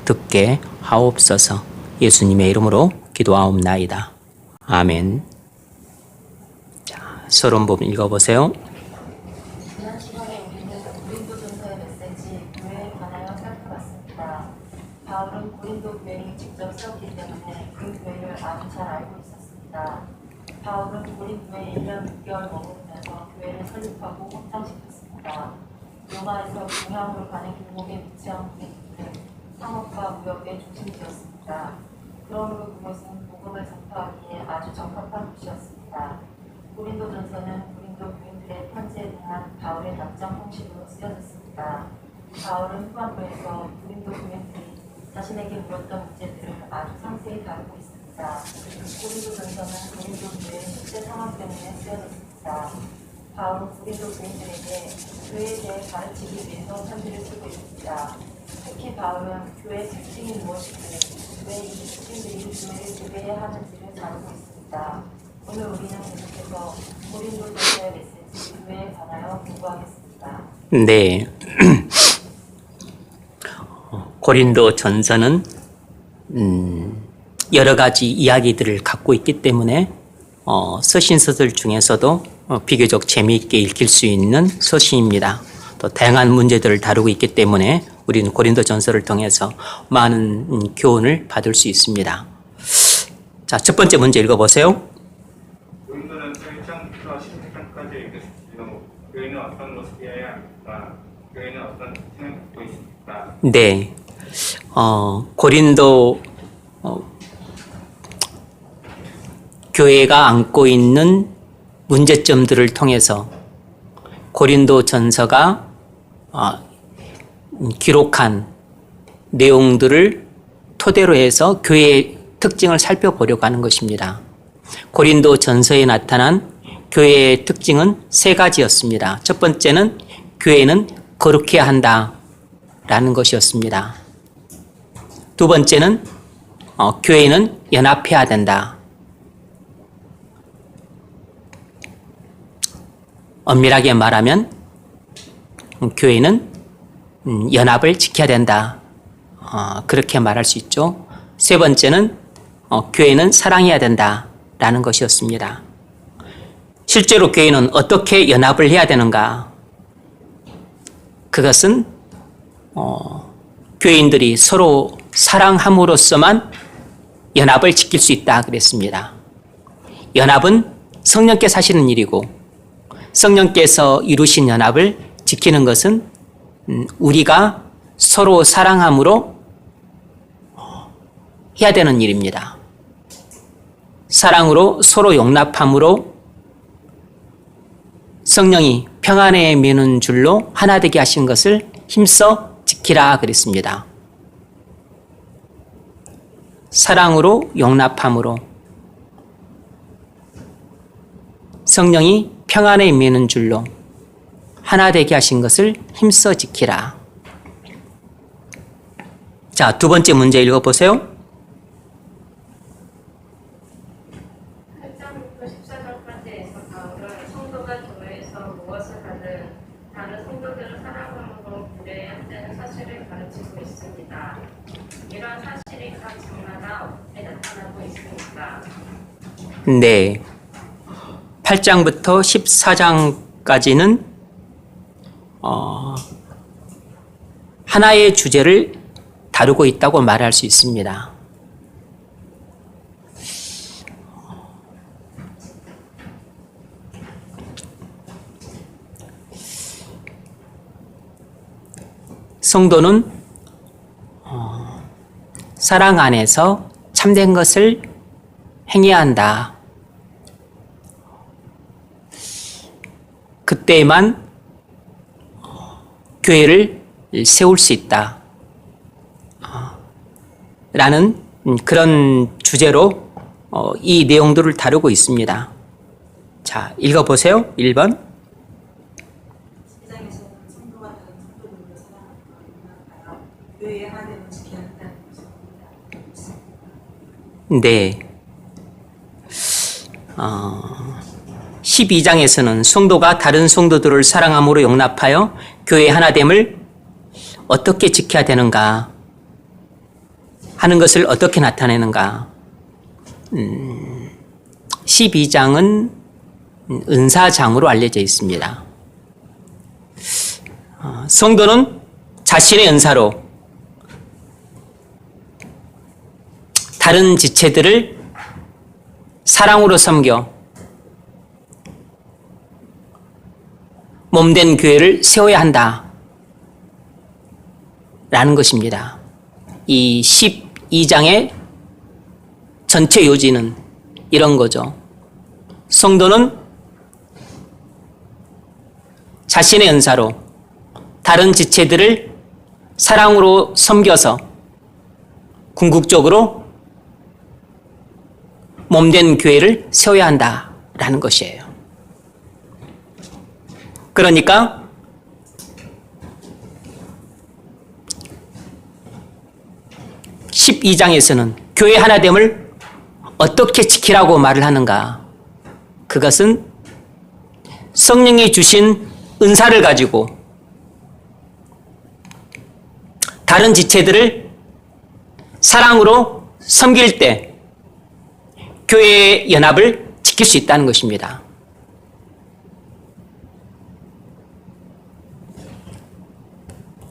듣게 하옵소서. 예수님의 이름으로 기도하옵나이다. 아멘. 자, 서론 부분 읽어보세요. 지난 시간에 우리는 고린도전서의 메시지 교회에 관하여 살펴봤습니다. 바울은 고린도 교회를 직접 세웠기 때문에 그 교회를 아주 잘 알고 있었습니다. 바울은 고린도에 1년 6개월 머무르면서 교회를 설립하고 확장시켰습니다. 로마에서 동양으로 가는 길목에 위치한 고린도는 상업과 무역의 중심지였습니다. 그러므로 그것은 복음을 전파하기에 아주 적합한 곳이었습니다. 고린도전서는 고린도 교인들의 편지에 대한 바울의 답장 형식으로 쓰여졌습니다. 바울은 후반부에서 고린도 교인들이 자신에게 물었던 문제들을 아주 상세히 다루고 있습니다. 고린도전서는 고린도 교회의 실제 상황 때문에 쓰여졌습니다. 바울은 고린도 교인들에게 교회에 대해 가르치기 위해서 편지를 쓰고 있습니다. 특히 바울은 교회의 특징이 무엇이고 왜 이 특징들이 교회를 지배해야 하는지를 다루고 있습니다. 오늘 우리는 계속해서 고린도전서의 메시지 교회에 관하여 공부하겠습니다. 네. 고린도전서는 여러 가지 이야기들을 갖고 있기 때문에 서신서들 중에서도 비교적 재미있게 읽힐 수 있는 서신입니다. 또 다양한 문제들을 다루고 있기 때문에 우리는 고린도전서를 통해서 많은 교훈을 받을 수 있습니다. 자, 첫 번째 문제 읽어보세요. 고린도는 1장부터 11장까지 읽으시고 교회는 어떤 모습이어야 합니까? 교회는 어떤 특징을 갖고 있습니까? 네. 고린도 교회가 안고 있는 문제점들을 통해서 고린도전서가 기록한 내용들을 토대로 해서 교회의 특징을 살펴보려고 하는 것입니다. 고린도전서에 나타난 교회의 특징은 세 가지였습니다. 첫 번째는 교회는 거룩해야 한다라는 것이었습니다. 두 번째는 교회는 연합해야 된다. 엄밀하게 말하면 교회는 연합을 지켜야 된다. 그렇게 말할 수 있죠. 세 번째는 교회는 사랑해야 된다라는 것이었습니다. 실제로 교회는 어떻게 연합을 해야 되는가? 그것은 교인들이 서로 사랑함으로써만 연합을 지킬 수 있다 그랬습니다. 연합은 성령께서 하시는 일이고 성령께서 이루신 연합을 지키는 것은 우리가 서로 사랑함으로 해야 되는 일입니다. 사랑으로 서로 용납함으로 성령이 평안에 미는 줄로 하나 되게 하신 것을 힘써 지키라 그랬습니다. 사랑으로 용납함으로 성령이 평안에 미는 줄로 하나 되게 하신 것을 힘써 지키라. 자, 두 번째 문제 읽어보세요. 8장부터 14장까지에서 바울은 성도가 교회에서 무엇을 하든 다른 성도들을 사랑함으로 교회에 한다는 사실을 가르치고 있습니다. 이러한 사실이 각 장마다 어떻게 나타나고 있습니까? 네. 8장부터 14장까지는 하나의 주제를 다루고 있다고 말할 수 있습니다. 성도는 사랑 안에서 참된 것을 행해야 한다. 그때만 교회를 세울 수 있다. 라는 그런 주제로 이 내용들을 다루고 있습니다. 자, 읽어보세요. 1번. 10장에서는 성도가 다른 성도들을 사랑하여 교회의 하나됨을 지켜야 한다는 것입니다. 네. 12장에서는 성도가 다른 성도들을 사랑함으로 용납하여 교회의 하나됨을 어떻게 지켜야 되는가 하는 것을 어떻게 나타내는가? 12장은 은사장으로 알려져 있습니다. 성도는 자신의 은사로 다른 지체들을 사랑으로 섬겨 몸된 교회를 세워야 한다 라는 것입니다. 이 12장의 전체 요지는 이런 거죠. 성도는 자신의 은사로 다른 지체들을 사랑으로 섬겨서 궁극적으로 몸된 교회를 세워야 한다라는 것이에요. 그러니까 (12장에서는) 교회 하나됨을 어떻게 지키라고 말을 하는가? 그것은 성령이 주신 은사를 가지고 다른 지체들을 사랑으로 섬길 때 교회의 연합을 지킬 수 있다는 것입니다.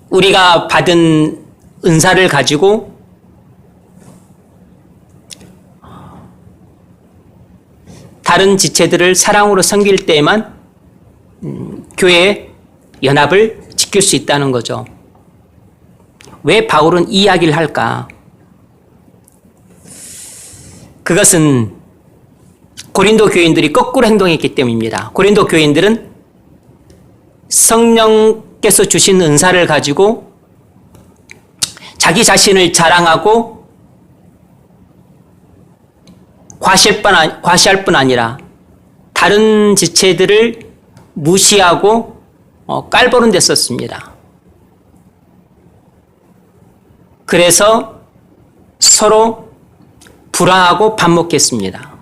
우리가 받은 은사를 가지고 다른 지체들을 사랑으로 섬길 때에만 교회의 연합을 지킬 수 있다는 거죠. 왜 바울은 이 이야기를 할까? 그것은 고린도 교인들이 거꾸로 행동했기 때문입니다. 고린도 교인들은 성령께서 주신 은사를 가지고 자기 자신을 자랑하고 과시할 뿐 아니라 다른 지체들을 무시하고 깔보는 데 썼습니다. 그래서 서로 불화하고 반목했습니다.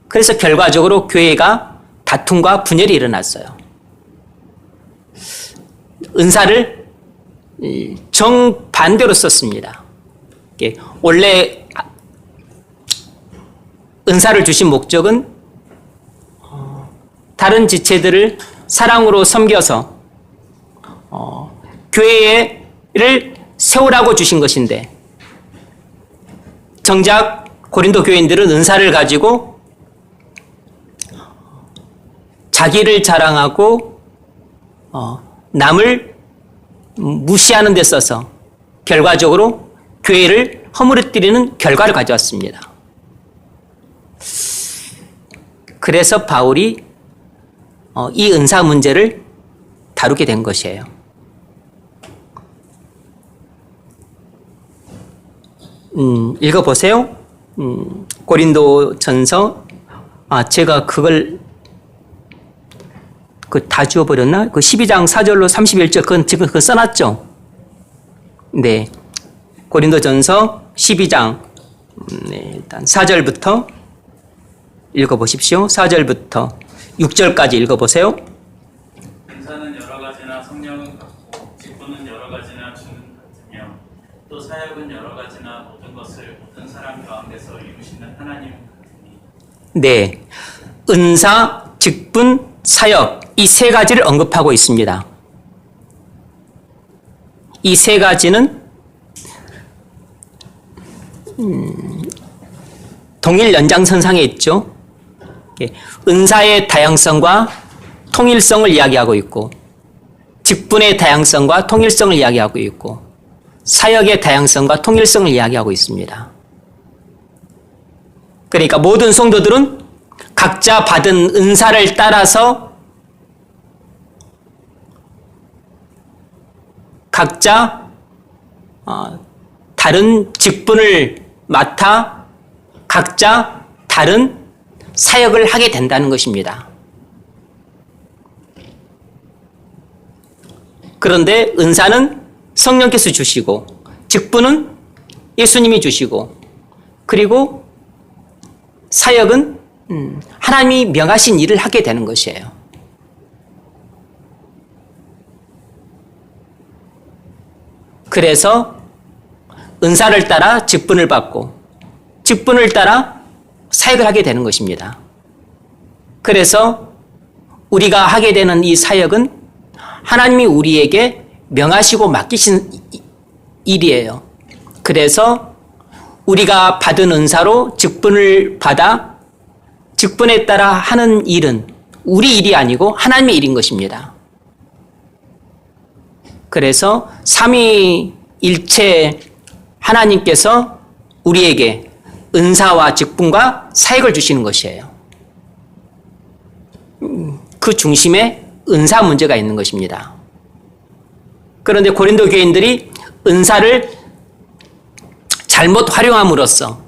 그래서 결과적으로 교회가 다툼과 분열이 일어났어요. 은사를 정반대로 썼습니다. 원래 은사를 주신 목적은 다른 지체들을 사랑으로 섬겨서 교회를 세우라고 주신 것인데, 정작 고린도 교인들은 은사를 가지고 자기를 자랑하고 남을 무시하는 데 써서 결과적으로 교회를 허물어뜨리는 결과를 가져왔습니다. 그래서 바울이 이 은사 문제를 다루게 된 것이에요. 읽어보세요. 고린도전서. 제가 그걸 다 지워버렸나? 그 12장 4절로 31절 그건 지금 그거 써놨죠? 네. 고린도전서 12장 일단 4절부터 읽어보십시오. 4절부터 6절까지 읽어보세요. 은사는 여러 가지나 성령은 같고 직분은 여러 가지나 주는 같으며 또 사역은 여러 가지나 모든 것을 모든 사람 가운데서 이루시는 하나님 같으니. 네. 은사, 직분, 사역 이 세 가지를 언급하고 있습니다. 이 세 가지는 동일 연장선상에 있죠. 은사의 다양성과 통일성을 이야기하고 있고, 직분의 다양성과 통일성을 이야기하고 있고, 사역의 다양성과 통일성을 이야기하고 있습니다. 그러니까 모든 성도들은 각자 받은 은사를 따라서 각자 다른 직분을 맡아 각자 다른 사역을 하게 된다는 것입니다. 그런데 은사는 성령께서 주시고, 직분은 예수님이 주시고, 그리고 사역은 하나님이 명하신 일을 하게 되는 것이에요. 그래서 은사를 따라 직분을 받고 직분을 따라 사역을 하게 되는 것입니다. 그래서 우리가 하게 되는 이 사역은 하나님이 우리에게 명하시고 맡기신 일이에요. 그래서 우리가 받은 은사로 직분을 받아 직분에 따라 하는 일은 우리 일이 아니고 하나님의 일인 것입니다. 그래서 삼위일체 하나님께서 우리에게 은사와 직분과 사역을 주시는 것이에요. 그 중심에 은사 문제가 있는 것입니다. 그런데 고린도 교인들이 은사를 잘못 활용함으로써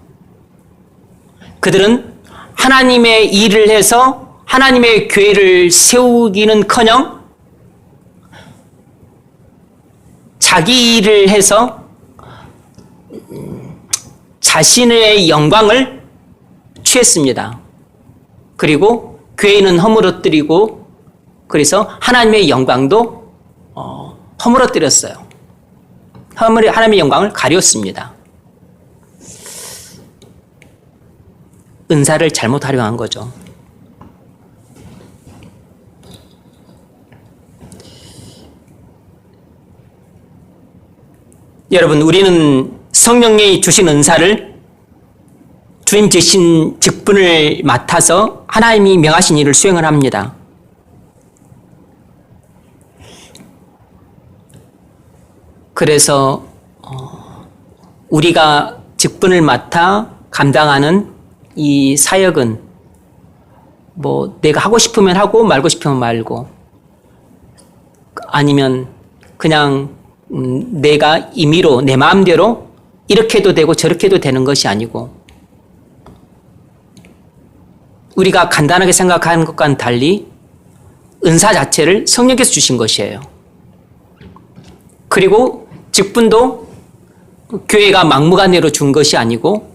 그들은 하나님의 일을 해서 하나님의 교회를 세우기는커녕 자기 일을 해서 자신의 영광을 취했습니다. 그리고 교회는 허물어뜨리고 그래서 하나님의 영광도 허물어뜨렸어요. 하나님의 영광을 가렸습니다. 은사를 잘못 활용한 거죠. 여러분, 우리는 성령이 주신 은사를 주님 주신 직분을 맡아서 하나님이 명하신 일을 수행을 합니다. 그래서 우리가 직분을 맡아 감당하는 이 사역은 뭐 내가 하고 싶으면 하고 말고 싶으면 말고 아니면 그냥 내가 임의로 내 마음대로 이렇게 해도 되고 저렇게 해도 되는 것이 아니고 우리가 간단하게 생각하는 것과는 달리 은사 자체를 성령께서 주신 것이에요. 그리고 직분도 교회가 막무가내로 준 것이 아니고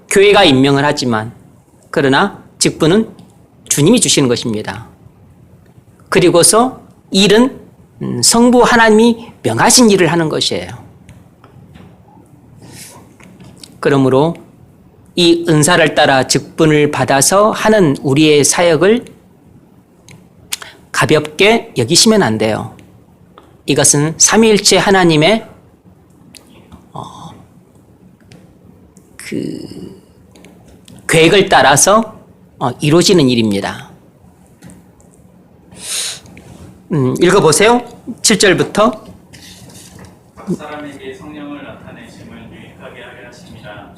교회가 임명을 하지만 그러나 직분은 주님이 주시는 것입니다. 그리고서 일은 성부 하나님이 명하신 일을 하는 것이에요. 그러므로 이 은사를 따라 직분을 받아서 하는 우리의 사역을 가볍게 여기시면 안 돼요. 이것은 삼위일체 하나님의 계획을 따라서 이루어지는 일입니다. 읽어보세요. 7절부터. 각 사람에게 성령을 나타내심을 유익하게 하려 하심이라.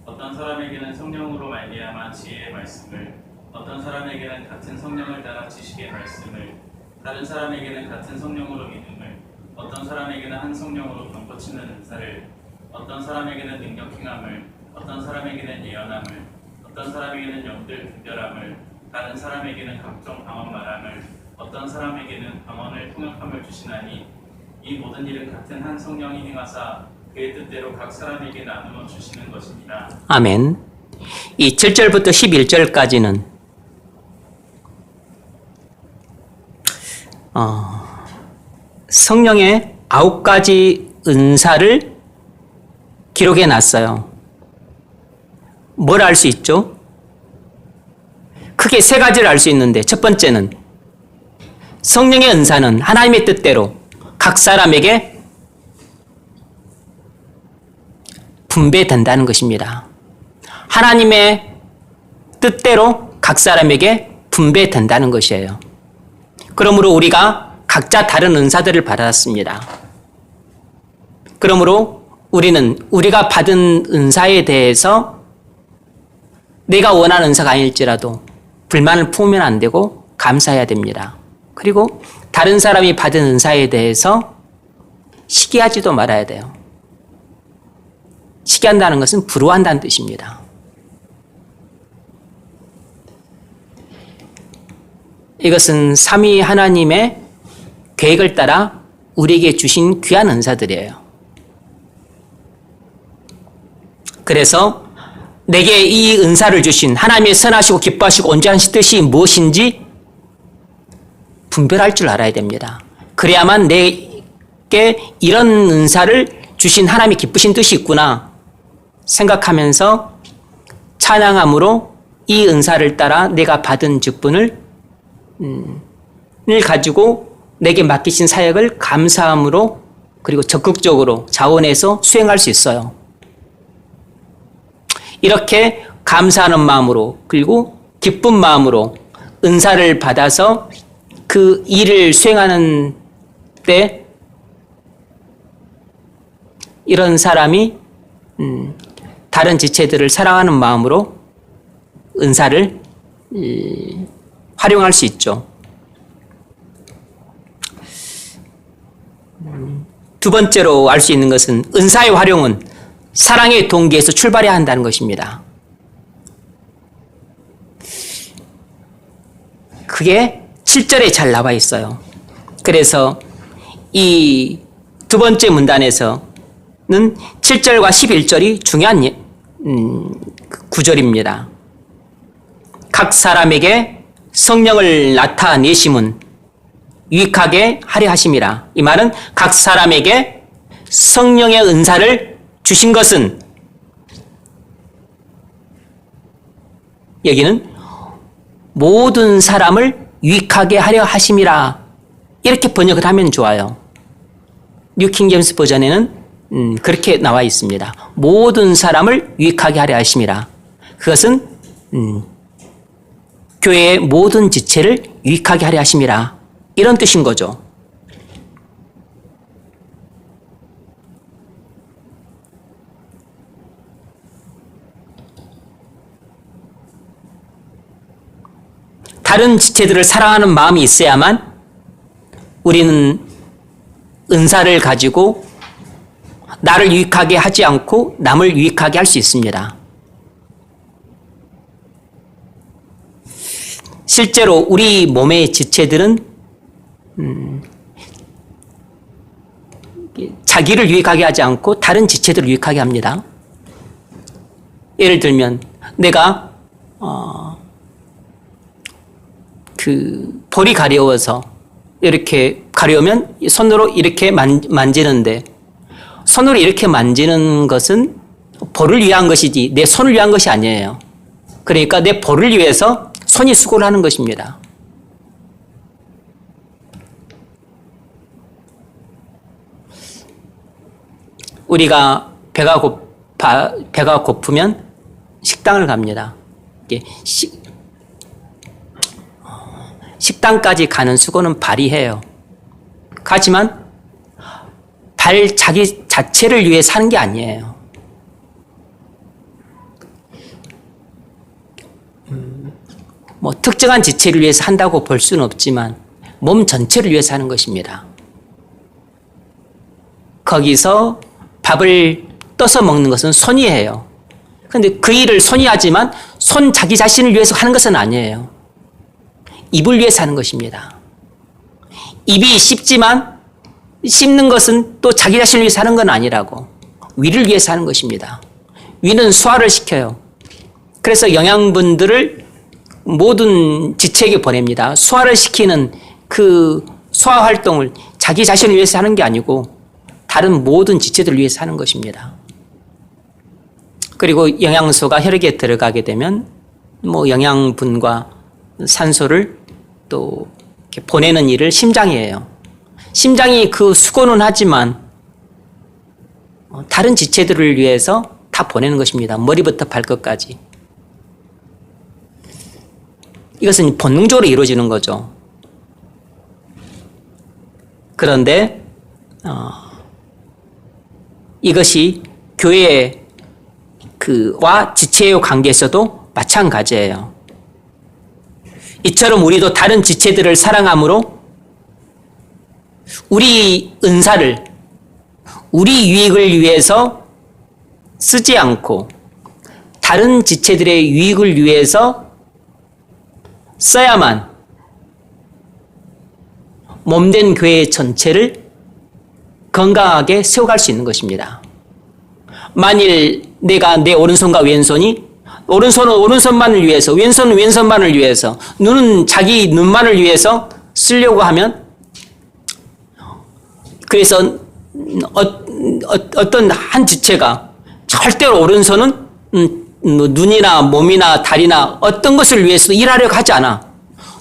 어떤 사람에게는 성령으로 말미암아 지혜의 말씀을, 어떤 사람에게는 같은 성령을 따라 지식의 말씀을, 다른 사람에게는 같은 성령으로 믿음을, 어떤 사람에게는 한 성령으로 병고치는 은사를, 어떤 사람에게는 능력 행함을, 어떤 사람에게는 예언함을, 어떤 사람에게는 영들 분별함을, 다른 사람에게는 각종 방언 말함을, 어떤 사람에게는 방언을 통역함을 주시나니 이 모든 일은 같은 한 성령이 행하사 그의 뜻대로 각 사람에게 나누어 주시는 것입니다. 아멘. 이 7절부터 11절까지는 성령의 9가지 은사를 기록해 놨어요. 뭘 알 수 있죠? 크게 3가지를 알 수 있는데 첫 번째는 성령의 은사는 하나님의 뜻대로 각 사람에게 분배된다는 것입니다. 하나님의 뜻대로 각 사람에게 분배된다는 것이에요. 그러므로 우리가 각자 다른 은사들을 받았습니다. 그러므로 우리는 우리가 받은 은사에 대해서 내가 원하는 은사가 아닐지라도 불만을 품으면 안 되고 감사해야 됩니다. 그리고 다른 사람이 받은 은사에 대해서 시기하지도 말아야 돼요. 시기한다는 것은 부러워한다는 뜻입니다. 이것은 삼위 하나님의 계획을 따라 우리에게 주신 귀한 은사들이에요. 그래서 내게 이 은사를 주신 하나님의 선하시고 기뻐하시고 온전하신 뜻이 무엇인지 분별할 줄 알아야 됩니다. 그래야만 내게 이런 은사를 주신 하나님의 기쁘신 뜻이 있구나 생각하면서 찬양함으로 이 은사를 따라 내가 받은 직분을 가지고 내게 맡기신 사역을 감사함으로 그리고 적극적으로 자원해서 수행할 수 있어요. 이렇게 감사하는 마음으로 그리고 기쁜 마음으로 은사를 받아서 그 일을 수행하는 때 이런 사람이 다른 지체들을 사랑하는 마음으로 은사를 활용할 수 있죠. 두 번째로 알 수 있는 것은 은사의 활용은 사랑의 동기에서 출발해야 한다는 것입니다. 그게 7절에 잘 나와 있어요. 그래서 이 두 번째 문단에서는 7절과 11절이 중요한 구절입니다. 각 사람에게 성령을 나타내심은 유익하게 하려 하심이라. 이 말은 각 사람에게 성령의 은사를 주신 것은, 여기는 모든 사람을 유익하게 하려 하심이라, 이렇게 번역을 하면 좋아요. 뉴 킹제임스 버전에는 그렇게 나와 있습니다. 모든 사람을 유익하게 하려 하심이라. 그것은 교회의 모든 지체를 유익하게 하려 하심이라, 이런 뜻인 거죠. 다른 지체들을 사랑하는 마음이 있어야만 우리는 은사를 가지고 나를 유익하게 하지 않고 남을 유익하게 할 수 있습니다. 실제로 우리 몸의 지체들은 자기를 유익하게 하지 않고 다른 지체들을 유익하게 합니다. 예를 들면 내가 볼이 가려워서 이렇게 가려우면 손으로 이렇게 만지는데, 손으로 이렇게 만지는 것은 볼을 위한 것이지 내 손을 위한 것이 아니에요. 그러니까 내 볼을 위해서 손이 수고를 하는 것입니다. 우리가 배가 고프면 식당을 갑니다. 식당까지 가는 수고는 발이 해요. 하지만 자기 자체를 위해 사는 게 아니에요. 특정한 지체를 위해서 한다고 볼 수는 없지만 몸 전체를 위해서 하는 것입니다. 거기서 밥을 떠서 먹는 것은 손이 해요. 그런데 그 일을 손이 하지만 자기 자신을 위해서 하는 것은 아니에요. 입을 위해서 하는 것입니다. 입이 씹지만 씹는 것은 또 자기 자신을 위해서 하는 건 아니라고, 위를 위해서 하는 것입니다. 위는 소화를 시켜요. 그래서 영양분들을 모든 지체에게 보냅니다. 소화를 시키는 그 소화 활동을 자기 자신을 위해서 하는 게 아니고 다른 모든 지체들을 위해서 하는 것입니다. 그리고 영양소가 혈액에 들어가게 되면 영양분과 산소를 또 이렇게 보내는 일을 심장이 해요. 심장이 그 수고는 하지만 다른 지체들을 위해서 다 보내는 것입니다. 머리부터 발끝까지. 이것은 본능적으로 이루어지는 거죠. 그런데 이것이 교회와 지체의 관계에서도 마찬가지예요. 이처럼 우리도 다른 지체들을 사랑함으로 우리 은사를 우리 유익을 위해서 쓰지 않고 다른 지체들의 유익을 위해서 써야만 몸된 교회 전체를 건강하게 세워갈 수 있는 것입니다. 만일 내가 내 오른손과 왼손이 오른손은 오른손만을 위해서, 왼손은 왼손만을 위해서, 눈은 자기 눈만을 위해서 쓰려고 하면, 그래서 어떤 한 지체가 절대로 오른손은 눈이나 몸이나 다리나 어떤 것을 위해서 일하려고 하지 않아.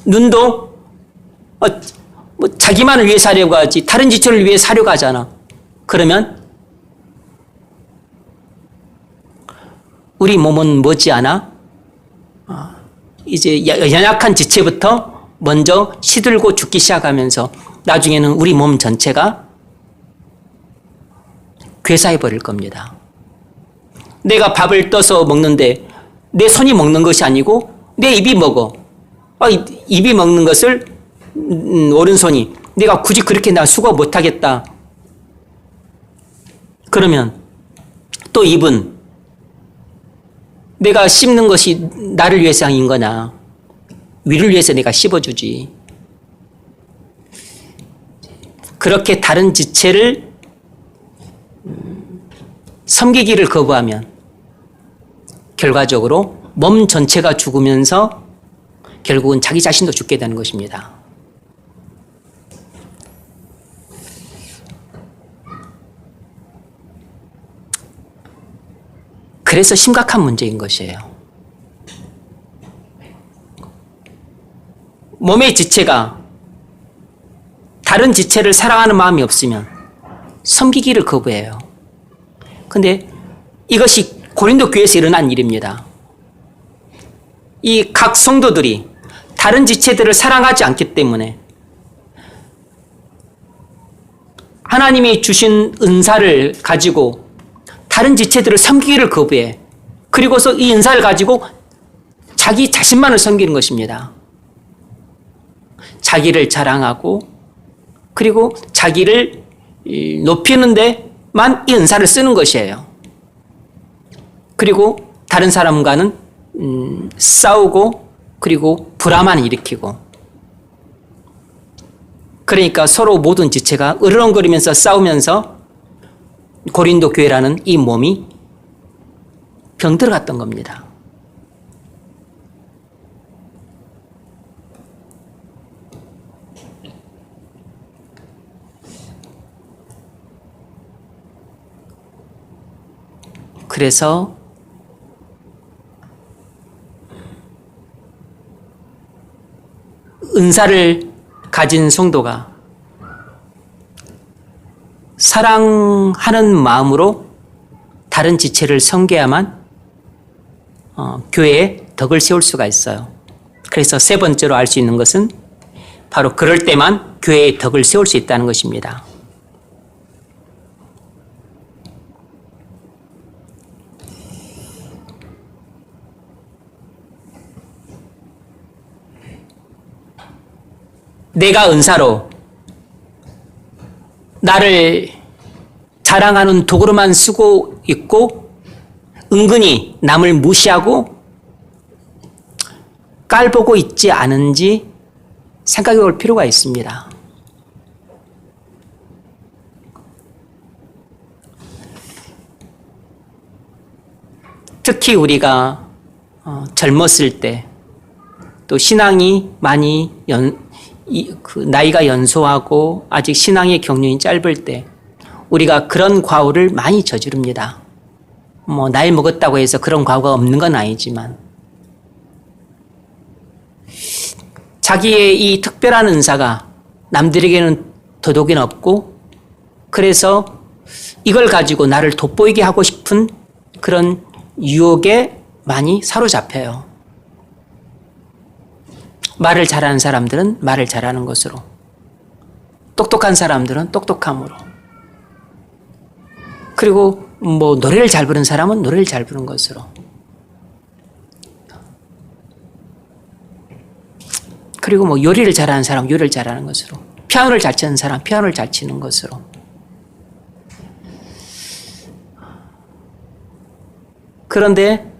눈도 뭐 자기만을 위해서 하려고 하지 다른 지체를 위해서 하려고 하잖아. 그러면 우리 몸은 머지않아 이제 연약한 지체부터 먼저 시들고 죽기 시작하면서 나중에는 우리 몸 전체가 괴사해 버릴 겁니다. 내가 밥을 떠서 먹는데 내 손이 먹는 것이 아니고 내 입이 먹어. 입이 먹는 것을 오른손이 내가 굳이 그렇게 나 수고 못하겠다. 그러면 또 입은 내가 씹는 것이 나를 위해서인 거냐. 위를 위해서 내가 씹어주지. 그렇게 다른 지체를 섬기기를 거부하면 결과적으로 몸 전체가 죽으면서 결국은 자기 자신도 죽게 되는 것입니다. 그래서 심각한 문제인 것이에요. 몸의 지체가 다른 지체를 사랑하는 마음이 없으면 섬기기를 거부해요. 근데 이것이 고린도 교회에서 일어난 일입니다. 이 각 성도들이 다른 지체들을 사랑하지 않기 때문에 하나님이 주신 은사를 가지고 다른 지체들을 섬기기를 거부해. 그리고서 이 은사를 가지고 자기 자신만을 섬기는 것입니다. 자기를 자랑하고 그리고 자기를 높이는 데만 이 은사를 쓰는 것이에요. 그리고 다른 사람과는 싸우고 그리고 불화만 일으키고 그러니까 서로 모든 지체가 으르렁거리면서 싸우면서 고린도 교회라는 이 몸이 병들어갔던 겁니다. 그래서 은사를 가진 성도가 사랑하는 마음으로 다른 지체를 섬겨야만 교회에 덕을 세울 수가 있어요. 그래서 세 번째로 알 수 있는 것은 바로 그럴 때만 교회에 덕을 세울 수 있다는 것입니다. 내가 은사로 나를 자랑하는 도구로만 쓰고 있고 은근히 남을 무시하고 깔보고 있지 않은지 생각해 볼 필요가 있습니다. 특히 우리가 젊었을 때 또 신앙이 많이 나이가 연소하고 아직 신앙의 경륜이 짧을 때 우리가 그런 과오를 많이 저지릅니다. 나이 먹었다고 해서 그런 과오가 없는 건 아니지만 자기의 이 특별한 은사가 남들에게는 더더욱이나 없고 그래서 이걸 가지고 나를 돋보이게 하고 싶은 그런 유혹에 많이 사로잡혀요. 말을 잘하는 사람들은 말을 잘하는 것으로, 똑똑한 사람들은 똑똑함으로, 그리고 노래를 잘 부르는 사람은 노래를 잘 부르는 것으로, 그리고 요리를 잘하는 사람 요리를 잘하는 것으로, 피아노를 잘 치는 사람 피아노를 잘 치는 것으로. 그런데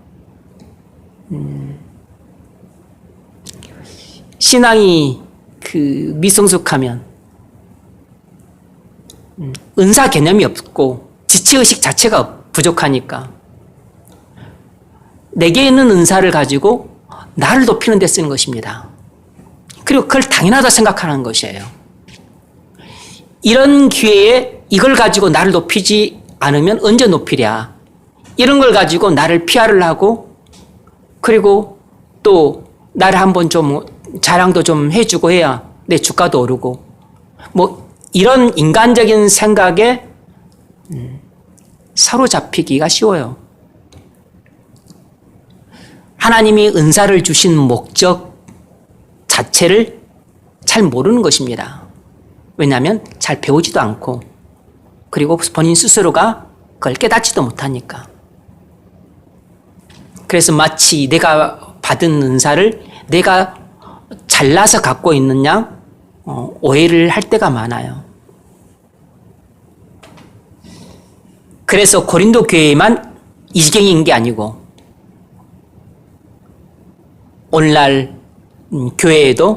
신앙이 미성숙하면 은사 개념이 없고 지체의식 자체가 부족하니까 내게 있는 은사를 가지고 나를 높이는 데 쓰는 것입니다. 그리고 그걸 당연하다 생각하는 것이에요. 이런 기회에 이걸 가지고 나를 높이지 않으면 언제 높이랴. 이런 걸 가지고 나를 피하를 하고 그리고 또 나를 한번 좀 자랑도 좀 해주고 해야 내 주가도 오르고 뭐 이런 인간적인 생각에 사로잡히기가 쉬워요. 하나님이 은사를 주신 목적 자체를 잘 모르는 것입니다. 왜냐하면 잘 배우지도 않고 그리고 본인 스스로가 그걸 깨닫지도 못하니까. 그래서 마치 내가 받은 은사를 내가 잘나서 갖고 있는 양 오해를 할 때가 많아요. 그래서 고린도 교회만 이 지경인 게 아니고 오늘날 교회에도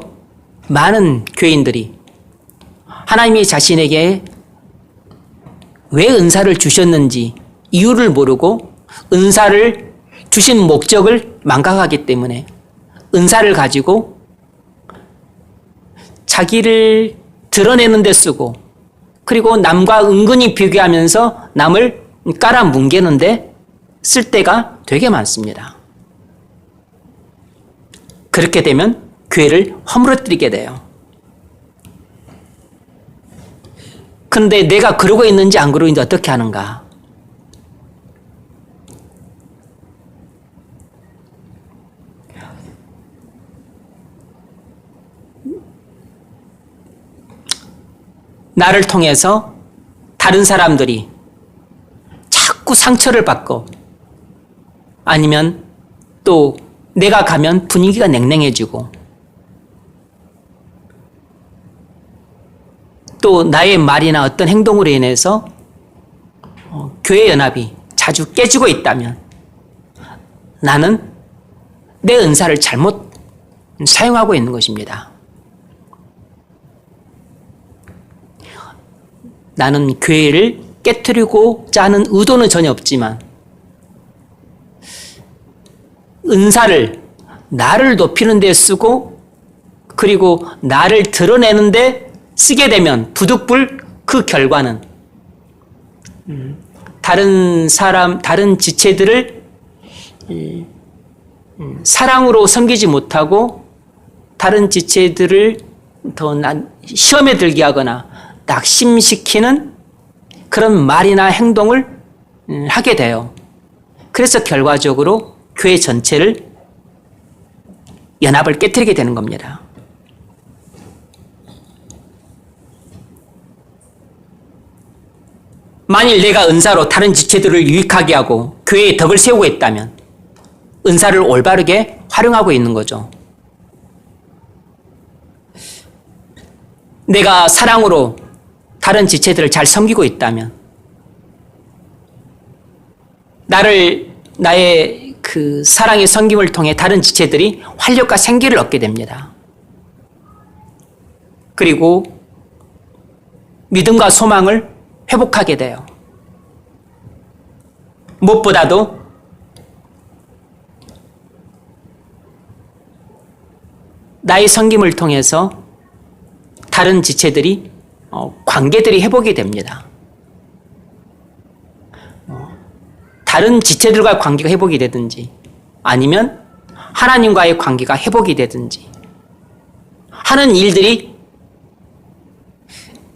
많은 교인들이 하나님이 자신에게 왜 은사를 주셨는지 이유를 모르고 은사를 주신 목적을 망각하기 때문에 은사를 가지고 자기를 드러내는 데 쓰고 그리고 남과 은근히 비교하면서 남을 깔아뭉개는데 쓸 때가 되게 많습니다. 그렇게 되면 교회를 허물어뜨리게 돼요. 그런데 내가 그러고 있는지 안 그러고 있는지 어떻게 하는가? 나를 통해서 다른 사람들이 자꾸 상처를 받고 아니면 또 내가 가면 분위기가 냉랭해지고 또 나의 말이나 어떤 행동으로 인해서 교회 연합이 자주 깨지고 있다면 나는 내 은사를 잘못 사용하고 있는 것입니다. 나는 교회를 깨트리고자 하는 의도는 전혀 없지만 은사를 나를 높이는 데 쓰고 그리고 나를 드러내는 데 쓰게 되면 부득불 그 결과는 다른 사람, 다른 지체들을 사랑으로 섬기지 못하고 다른 지체들을 더 시험에 들게 하거나 낙심시키는 그런 말이나 행동을 하게 돼요. 그래서 결과적으로 교회 전체를 연합을 깨트리게 되는 겁니다. 만일 내가 은사로 다른 지체들을 유익하게 하고 교회에 덕을 세우고 있다면 은사를 올바르게 활용하고 있는 거죠. 내가 사랑으로 다른 지체들을 잘 섬기고 있다면 나의 그 사랑의 섬김을 통해 다른 지체들이 활력과 생기를 얻게 됩니다. 그리고 믿음과 소망을 회복하게 돼요. 무엇보다도 나의 섬김을 통해서 다른 지체들이 관계들이 회복이 됩니다. 다른 지체들과 관계가 회복이 되든지 아니면 하나님과의 관계가 회복이 되든지 하는 일들이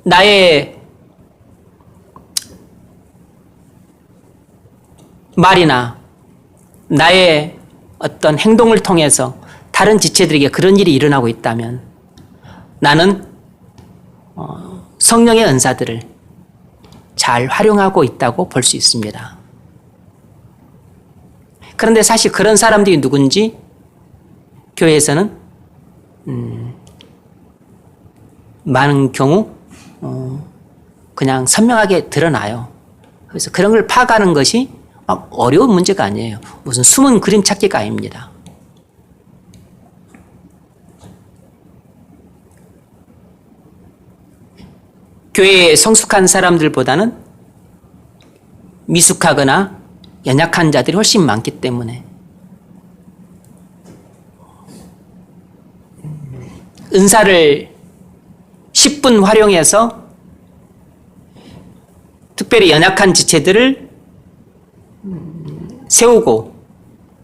나의 말이나 나의 어떤 행동을 통해서 다른 지체들에게 그런 일이 일어나고 있다면 나는 성령의 은사들을 잘 활용하고 있다고 볼 수 있습니다. 그런데 사실 그런 사람들이 누군지 교회에서는 많은 경우 그냥 선명하게 드러나요. 그래서 그런 걸 파악하는 것이 어려운 문제가 아니에요. 무슨 숨은 그림 찾기가 아닙니다. 교회에 성숙한 사람들보다는 미숙하거나 연약한 자들이 훨씬 많기 때문에 은사를 10분 활용해서 특별히 연약한 지체들을 세우고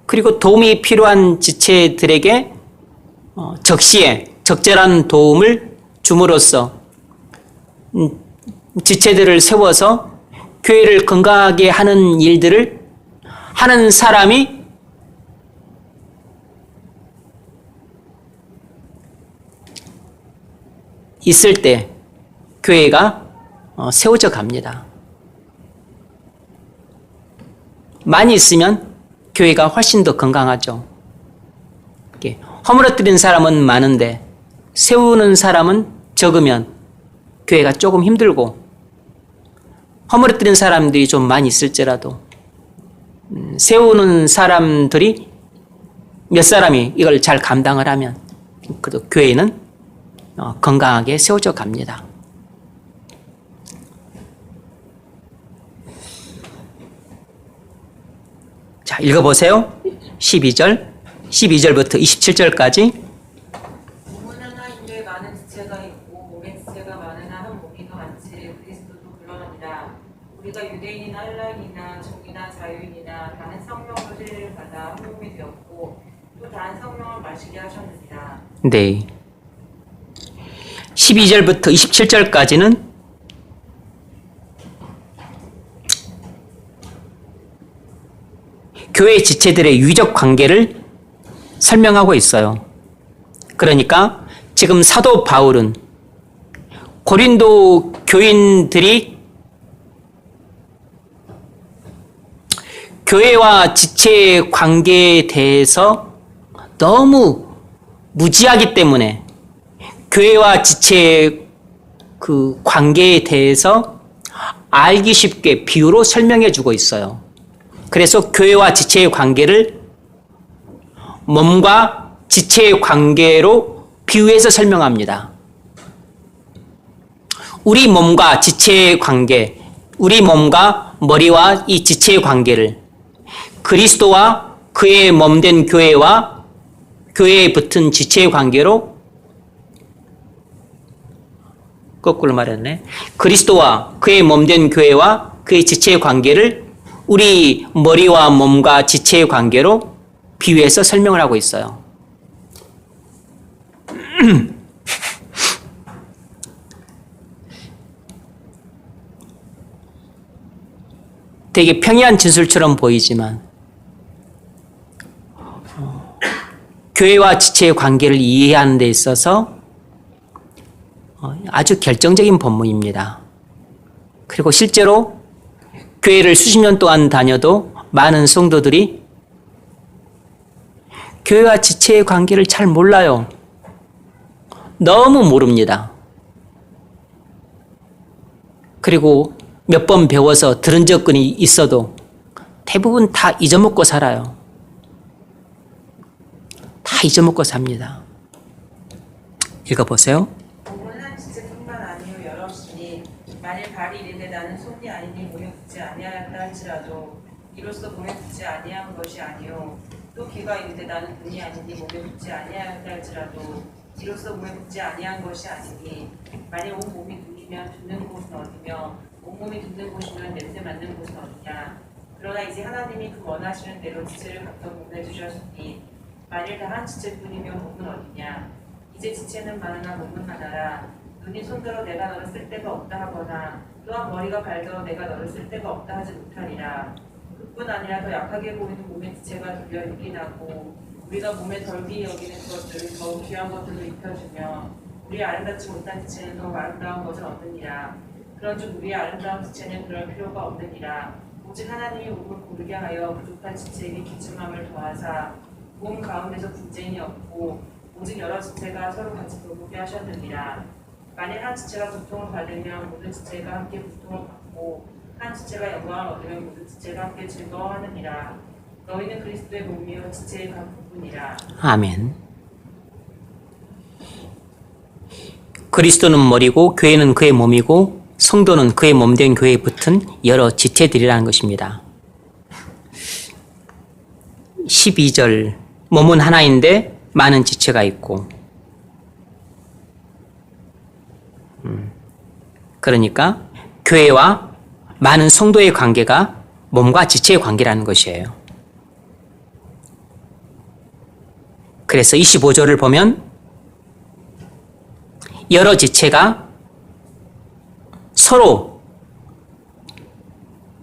그리고 도움이 필요한 지체들에게 적시에 적절한 도움을 줌으로써 지체들을 세워서 교회를 건강하게 하는 일들을 하는 사람이 있을 때 교회가 세워져 갑니다. 많이 있으면 교회가 훨씬 더 건강하죠. 허물어뜨린 사람은 많은데 세우는 사람은 적으면 교회가 조금 힘들고, 허물어뜨린 사람들이 좀 많이 있을지라도 세우는 사람들이 몇 사람이 이걸 잘 감당을 하면 그래도 교회는 건강하게 세워져 갑니다. 자, 읽어보세요. 12절부터 27절까지. 몸은 하나인데 많은 지체가 있고 몸의 지체가 많으나 한 몸이 더 많지 그리스도도 그러하니라. 우리가 유대인이나 헬라인이나 종이나 자유인이나 다른 성령으로 세례를 받아 한 몸이 되었고 또 다른 성령을 마시게 하셨느니라. 네. 12절부터 27절까지는 교회 지체들의 유의적 관계를 설명하고 있어요. 그러니까 지금 사도 바울은 고린도 교인들이 교회와 지체의 관계에 대해서 너무 무지하기 때문에 교회와 지체의 그 관계에 대해서 알기 쉽게 비유로 설명해 주고 있어요. 그래서 교회와 지체의 관계를 몸과 지체의 관계로 비유해서 설명합니다. 우리 몸과 지체의 관계, 우리 몸과 머리와 이 지체의 관계를 그리스도와 그의 몸된 교회와 교회에 붙은 지체의 관계로, 거꾸로 말했네. 그리스도와 그의 몸된 교회와 그의 지체의 관계를 우리 머리와 몸과 지체의 관계로 비유해서 설명을 하고 있어요. 되게 평이한 진술처럼 보이지만 교회와 지체의 관계를 이해하는 데 있어서 아주 결정적인 본문입니다. 그리고 실제로 교회를 수십 년 동안 다녀도 많은 성도들이 교회와 지체의 관계를 잘 몰라요. 너무 모릅니다. 그리고 몇 번 배워서 들은 적이 있어도 대부분 다 잊어먹고 살아요. 다 잊어먹고 삽니다. 읽어보세요. 몸은 한 지체뿐만 아니요 여럿이니 만일 발이 이르되 나는 손이 아니니 몸에 붙지 아니하였다 할지라도 이로써 몸에 붙지 아니한 것이 아니요 또 귀가 이르되 나는 눈이 아니니 몸에 붙지 아니하였다 할지라도 이로써 몸에 붙지 아니한 것이 아니니 만일 온 몸이 눈이면 듣는 곳은 어디며 온몸이 듣는 곳이면 냄새 맡는 곳은 어디냐. 그러나 이제 하나님이 그 원하시는 대로 지체를 각각 몸에 주셨으니 만일 다 한 지체뿐이면 몸은 어디냐. 이제 지체는 많으나 몸은 하나라. 눈이 손들어 내가 너를 쓸 데가 없다 하거나 또한 머리가 발들어 내가 너를 쓸 데가 없다 하지 못하리라. 그뿐 아니라 더 약하게 보이는 몸의 지체가 돌려 유린하고 우리가 몸에 덜 귀히 여기는 것들을 더 귀한 것들로 입혀주며 우리 아름답지 못한 지체는 더 아름다운 것을 얻느니라. 그런즉 우리의 아름다운 지체는 그럴 필요가 없느니라. 오직 하나님이 몸을 고르게 하여 부족한 지체에게 기침함을 더하사 몸 가운데서 분쟁이 없고 오직 여러 지체가 서로 같이 돌보게 하셨느니라. 만일 한 지체가 고통을 받으면 모든 지체가 함께 고통을 받고 한 지체가 영광을 얻으면 모든 지체가 함께 즐거워하느니라. 너희는 그리스도의 몸이요 지체의 각 부분이라. 아멘. 그리스도는 머리고 교회는 그의 몸이고 성도는 그의 몸된 교회에 붙은 여러 지체들이라는 것입니다. 12절, 몸은 하나인데 많은 지체가 있고, 그러니까 교회와 많은 성도의 관계가 몸과 지체의 관계라는 것이에요. 그래서 25절을 보면 여러 지체가 서로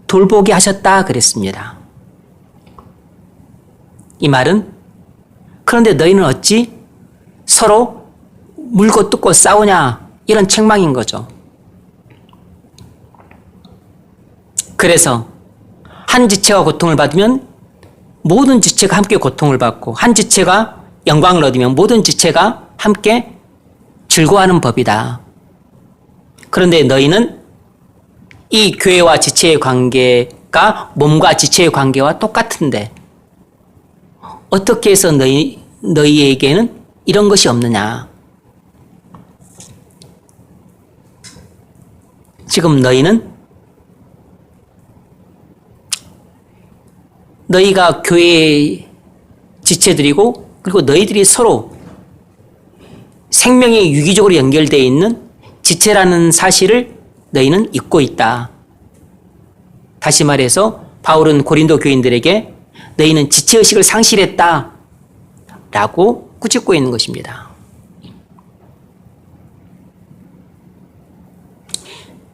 돌보게 하셨다 그랬습니다. 이 말은 그런데 너희는 어찌 서로 물고 뜯고 싸우냐 이런 책망인 거죠. 그래서 한 지체가 고통을 받으면 모든 지체가 함께 고통을 받고 한 지체가 영광을 얻으면 모든 지체가 함께 즐거워하는 법이다. 그런데 너희는 이 교회와 지체의 관계가 몸과 지체의 관계와 똑같은데 어떻게 해서 너희에게는 이런 것이 없느냐? 지금 너희가 교회의 지체들이고 그리고 너희들이 서로 생명이 유기적으로 연결되어 있는 지체라는 사실을 너희는 잊고 있다. 다시 말해서 바울은 고린도 교인들에게 너희는 지체의식을 상실했다 라고 꾸짖고 있는 것입니다.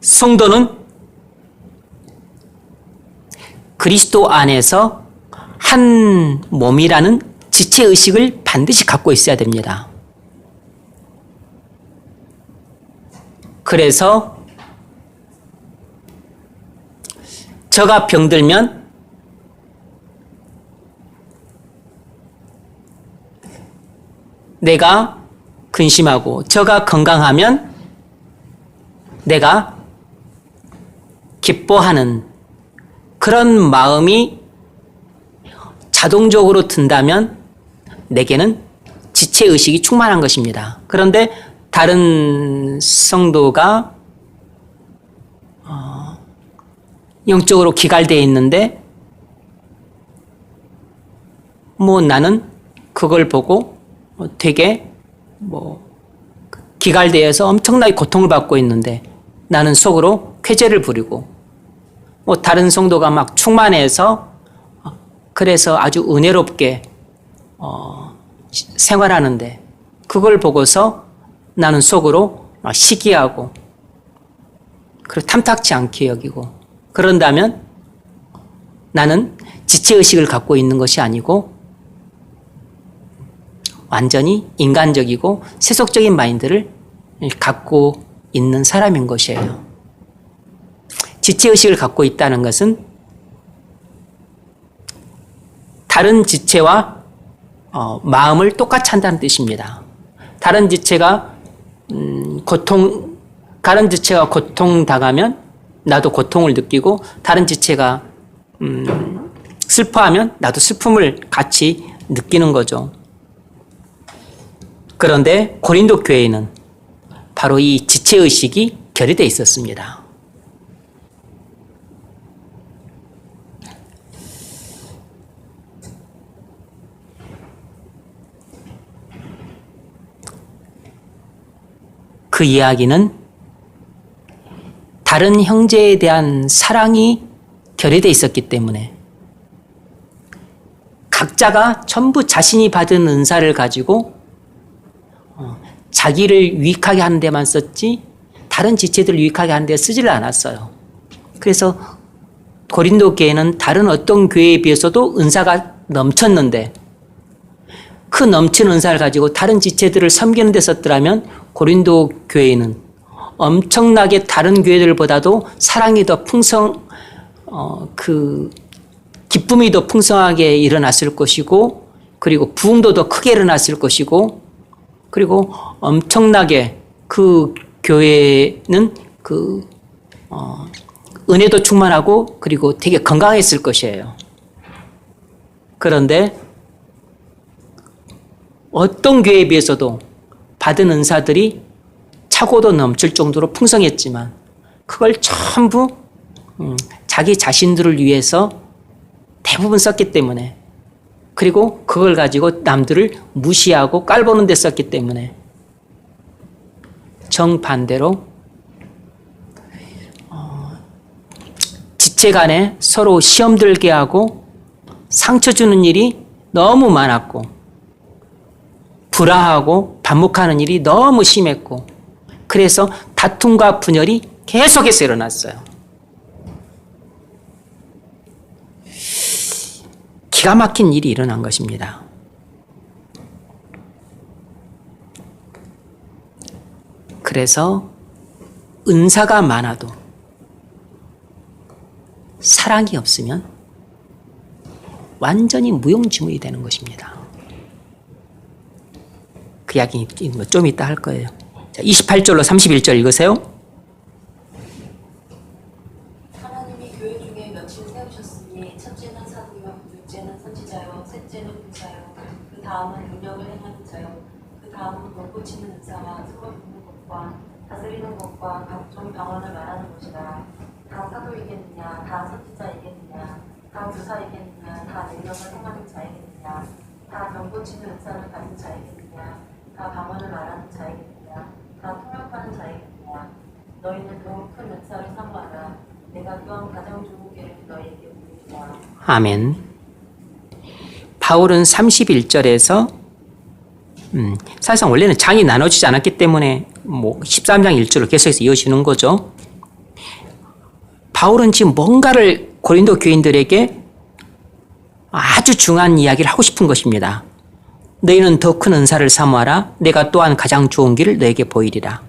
성도는 그리스도 안에서 한 몸이라는 지체의식을 반드시 갖고 있어야 됩니다. 그래서 저가 병들면 내가 근심하고 저가 건강하면 내가 기뻐하는 그런 마음이 자동적으로 든다면 내게는 지체의식이 충만한 것입니다. 그런데 다른 성도가 영적으로 기갈되어 있는데 나는 그걸 보고 되게 기갈되어서 엄청나게 고통을 받고 있는데 나는 속으로 쾌재를 부리고 다른 성도가 막 충만해서 그래서 아주 은혜롭게 생활하는데 그걸 보고서 나는 속으로 시기하고 그리고 탐탁지 않게 여기고 그런다면 나는 지체의식을 갖고 있는 것이 아니고 완전히 인간적이고 세속적인 마인드를 갖고 있는 사람인 것이에요. 지체의식을 갖고 있다는 것은 다른 지체와 마음을 똑같이 한다는 뜻입니다. 다른 지체가 고통당하면 나도 고통을 느끼고 다른 지체가 슬퍼하면 나도 슬픔을 같이 느끼는 거죠. 그런데 고린도 교회에는 바로 이 지체의식이 결여되어 있었습니다. 그 이야기는 다른 형제에 대한 사랑이 결여되어 있었기 때문에 각자가 전부 자신이 받은 은사를 가지고 자기를 유익하게 하는 데만 썼지 다른 지체들을 유익하게 하는 데 쓰지를 않았어요. 그래서 고린도 교회는 다른 어떤 교회에 비해서도 은사가 넘쳤는데 그 넘치는 은사를 가지고 다른 지체들을 섬기는 데 썼더라면 고린도 교회는 엄청나게 다른 교회들보다도 사랑이 더 기쁨이 더 풍성하게 일어났을 것이고 그리고 부흥도 더 크게 일어났을 것이고 그리고 엄청나게 그 교회는 은혜도 충만하고 그리고 되게 건강했을 것이에요. 그런데 어떤 교회에 비해서도 받은 은사들이 차고도 넘칠 정도로 풍성했지만 그걸 전부 자기 자신들을 위해서 대부분 썼기 때문에 그리고 그걸 가지고 남들을 무시하고 깔보는 데 썼기 때문에 정반대로 지체 간에 서로 시험 들게 하고 상처 주는 일이 너무 많았고 불화하고 반목하는 일이 너무 심했고 그래서 다툼과 분열이 계속해서 일어났어요. 기가 막힌 일이 일어난 것입니다. 그래서 은사가 많아도 사랑이 없으면 완전히 무용지물이 되는 것입니다. 그 이야기 좀 이따 할 거예요. 자, 28절로 31절 읽으세요. 하나님이 교회 중에 며칠 세우셨으니 첫째는 사도요, 둘째는 선지자요, 셋째는 교사요, 그 다음은 능력을 행하는 자요, 그 다음은 못 고치는 은사와 서로 돕는 것과 다스리는 것과 각종 병언을 말하는 것이라. 다 사도이겠느냐, 다 선지자이겠느냐, 다 교사이겠느냐, 다 능력을 행하는 자이겠느냐, 다 병 고치는 은사를 가진 자이겠느냐, 다 방언을 말하는 자이겠느냐, 다 통역하는 자이겠느냐. 너희는 더욱 큰 은사를 사모하라. 내가 또한 가장 좋은 기회를 너희에게 보이리라. 아멘. 바울은 31절에서 사실상 원래는 장이 나눠지지 않았기 때문에 13장 1절을 계속해서 이어지는 거죠. 바울은 지금 뭔가를 고린도 교인들에게 아주 중요한 이야기를 하고 싶은 것입니다. 너희는 더 큰 은사를 사모하라. 내가 또한 가장 좋은 길을 너에게 보이리라.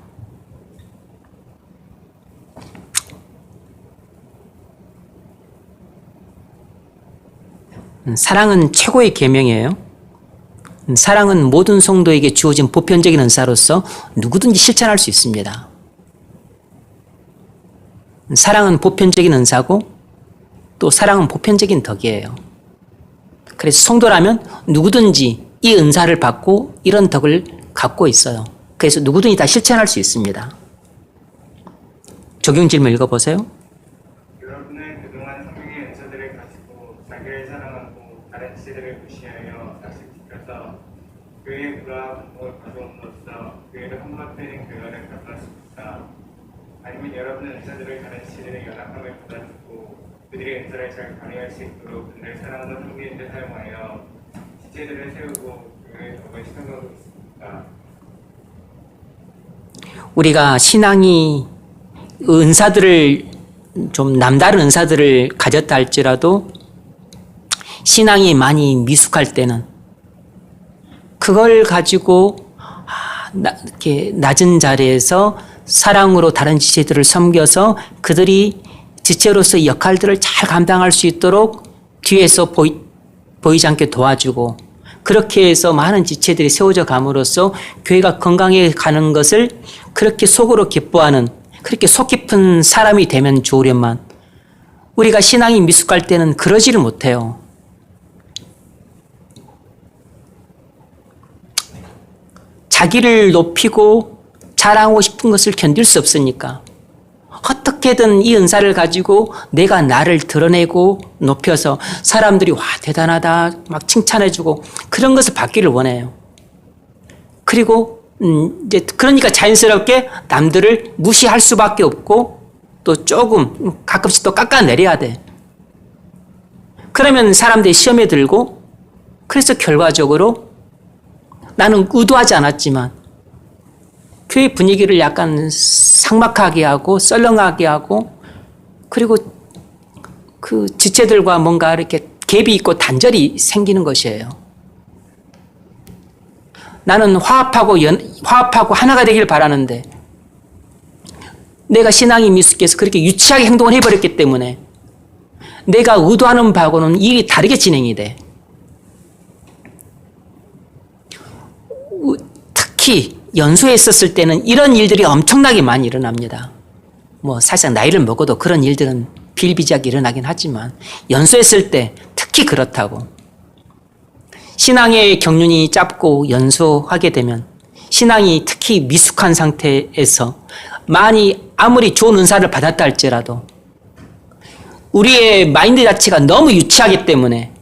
사랑은 최고의 계명이에요. 사랑은 모든 성도에게 주어진 보편적인 은사로서 누구든지 실천할 수 있습니다. 사랑은 보편적인 은사고 또 사랑은 보편적인 덕이에요. 그래서 성도라면 누구든지 이 은사를 받고 이런 덕을 갖고 있어요. 그래서 누구든지 다 실천할 수 있습니다. 적용 질문 읽어보세요. 여러분은 그동안 성령의 은사들을 가지고 자기를 사랑하고 다른 지체들을 무시하여 낚시시켜서 교회의 불화와 반목을 가져옴으로써 교회를 혼합되는 교회를 가져왔습니다. 아니면 여러분은 은사들을 다른 지체들의 연합함을 받아주고 그들의 은사를 잘 발휘할 수 있도록 그들을 사랑하는 성도인들 사용하여 지체들을 세우고 교회의 덕을 시켜가고 있습니다. 우리가 신앙이 은사들을 좀 남다른 은사들을 가졌다 할지라도 신앙이 많이 미숙할 때는 그걸 가지고 이렇게 낮은 자리에서 사랑으로 다른 지체들을 섬겨서 그들이 지체로서의 역할들을 잘 감당할 수 있도록 뒤에서 보이지 않게 도와주고 그렇게 해서 많은 지체들이 세워져 감으로써 교회가 건강해 가는 것을 그렇게 속으로 기뻐하는 그렇게 속 깊은 사람이 되면 좋으련만 우리가 신앙이 미숙할 때는 그러지를 못해요. 자기를 높이고 자랑하고 싶은 것을 견딜 수 없으니까 어떻게든 이 은사를 가지고 내가 나를 드러내고 높여서 사람들이 와 대단하다 막 칭찬해주고 그런 것을 받기를 원해요. 그리고 이제 그러니까 자연스럽게 남들을 무시할 수밖에 없고 또 조금 가끔씩 또 깎아내려야 돼. 그러면 사람들이 시험에 들고 그래서 결과적으로 나는 의도하지 않았지만 교회 분위기를 약간 삭막하게 하고 썰렁하게 하고 그리고 그 지체들과 뭔가 이렇게 갭이 있고 단절이 생기는 것이에요. 나는 화합하고 하나가 되길 바라는데 내가 신앙이 미숙해서 그렇게 유치하게 행동을 해버렸기 때문에 내가 의도하는 바하고는 일이 다르게 진행이 돼. 특히 연수에 있었을 때는 이런 일들이 엄청나게 많이 일어납니다. 사실상 나이를 먹어도 그런 일들은 비일비재하게 일어나긴 하지만 연수했을 때 특히 그렇다고. 신앙의 경륜이 짧고 연수하게 되면 신앙이 특히 미숙한 상태에서 아무리 좋은 은사를 받았다 할지라도 우리의 마인드 자체가 너무 유치하기 때문에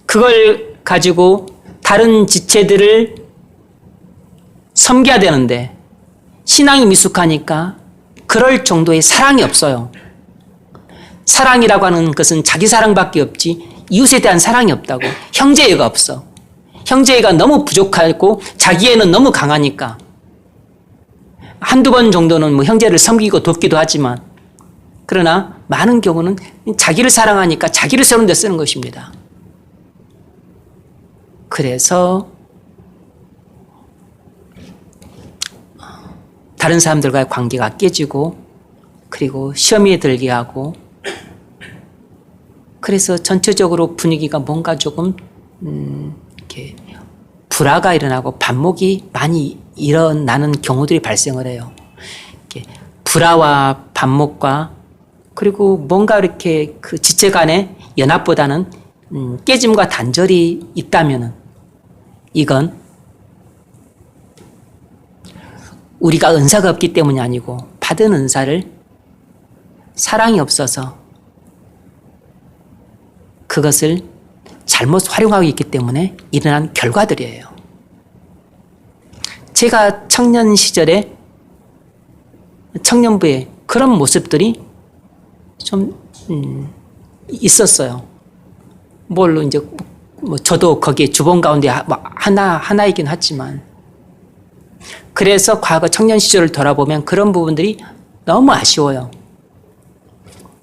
그걸 가지고 다른 지체들을 섬겨야 되는데 신앙이 미숙하니까 그럴 정도의 사랑이 없어요. 사랑이라고 하는 것은 자기 사랑밖에 없지 이웃에 대한 사랑이 없다고. 형제애가 없어. 형제애가 너무 부족하고 자기애는 너무 강하니까 한두 번 정도는 뭐 형제를 섬기고 돕기도 하지만 그러나 많은 경우는 자기를 사랑하니까 자기를 세우는 데 쓰는 것입니다. 그래서 다른 사람들과의 관계가 깨지고 그리고 시험에 들게 하고 그래서 전체적으로 분위기가 뭔가 조금 이렇게 불화가 일어나고 반목이 많이 일어나는 경우들이 발생을 해요. 이렇게 불화와 반목과 그리고 뭔가 이렇게 그 지체 간의 연합보다는 깨짐과 단절이 있다면은 이건 우리가 은사가 없기 때문이 아니고 받은 은사를 사랑이 없어서 그것을 잘못 활용하고 있기 때문에 일어난 결과들이에요. 제가 청년 시절에 청년부에 그런 모습들이 좀 있었어요. 물론 이제 뭐 저도 거기에 주범 가운데 하나이긴 하지만 그래서 과거 청년 시절을 돌아보면 그런 부분들이 너무 아쉬워요.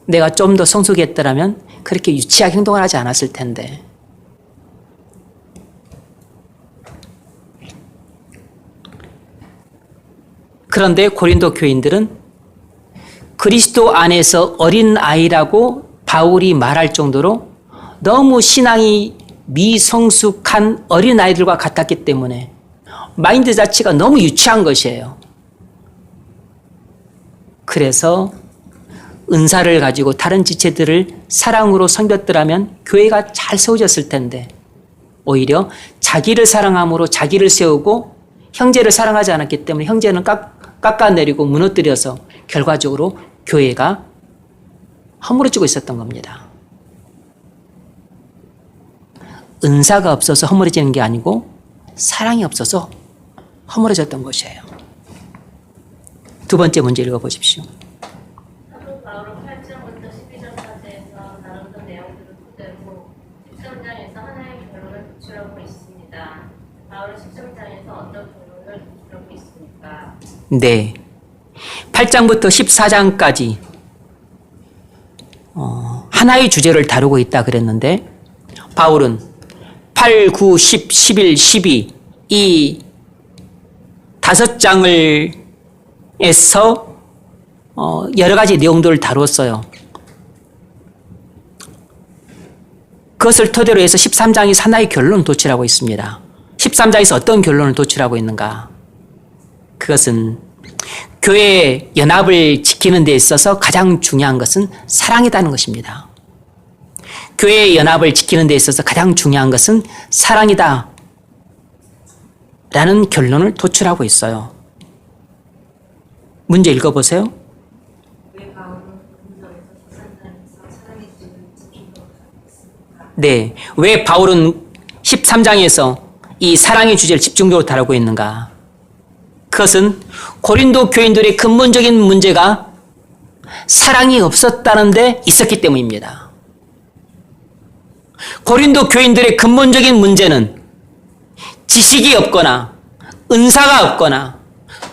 내가 좀 더 성숙했더라면 그렇게 유치하게 행동을 하지 않았을 텐데. 그런데 고린도 교인들은 그리스도 안에서 어린 아이라고 바울이 말할 정도로 너무 신앙이 미성숙한 어린 아이들과 같았기 때문에 마인드 자체가 너무 유치한 것이에요. 그래서 은사를 가지고 다른 지체들을 사랑으로 섬겼더라면 교회가 잘 세워졌을 텐데 오히려 자기를 사랑함으로 자기를 세우고 형제를 사랑하지 않았기 때문에 형제는 깎아내리고 무너뜨려서 결과적으로 교회가 허물어지고 있었던 겁니다. 은사가 없어서 허물어지는 게 아니고 사랑이 없어서 허물어졌던 것이에요. 두 번째 문제 읽어보십시오. 사도 바울은 8장부터 12장까지에서 다루던 내용들을 토대로 13장에서 하나의 결론을 도출하고 있습니다. 바울은 13장에서 어떤 결론을 도출하고 있습니까? 네. 8장부터 14장까지 하나의 주제를 다루고 있다 그랬는데 바울은 8, 9, 10, 11, 12 이 5장을 에서 여러 가지 내용들을 다뤘어요. 그것을 토대로 해서 13장이 하나의 결론을 도출하고 있습니다. 13장에서 어떤 결론을 도출하고 있는가? 그것은 교회의 연합을 지키는 데 있어서 가장 중요한 것은 사랑이라는 것입니다. 교회의 연합을 지키는 데 있어서 가장 중요한 것은 사랑이다 라는 결론을 도출하고 있어요. 문제 읽어보세요. 왜 바울은 본문에서 13장에서 사랑의 주제를 집중적으로 다루고 있습니까? 네. 왜 바울은 13장에서 이 사랑의 주제를 집중적으로 다루고 있는가? 그것은 고린도 교인들의 근본적인 문제가 사랑이 없었다는 데 있었기 때문입니다. 고린도 교인들의 근본적인 문제는 지식이 없거나 은사가 없거나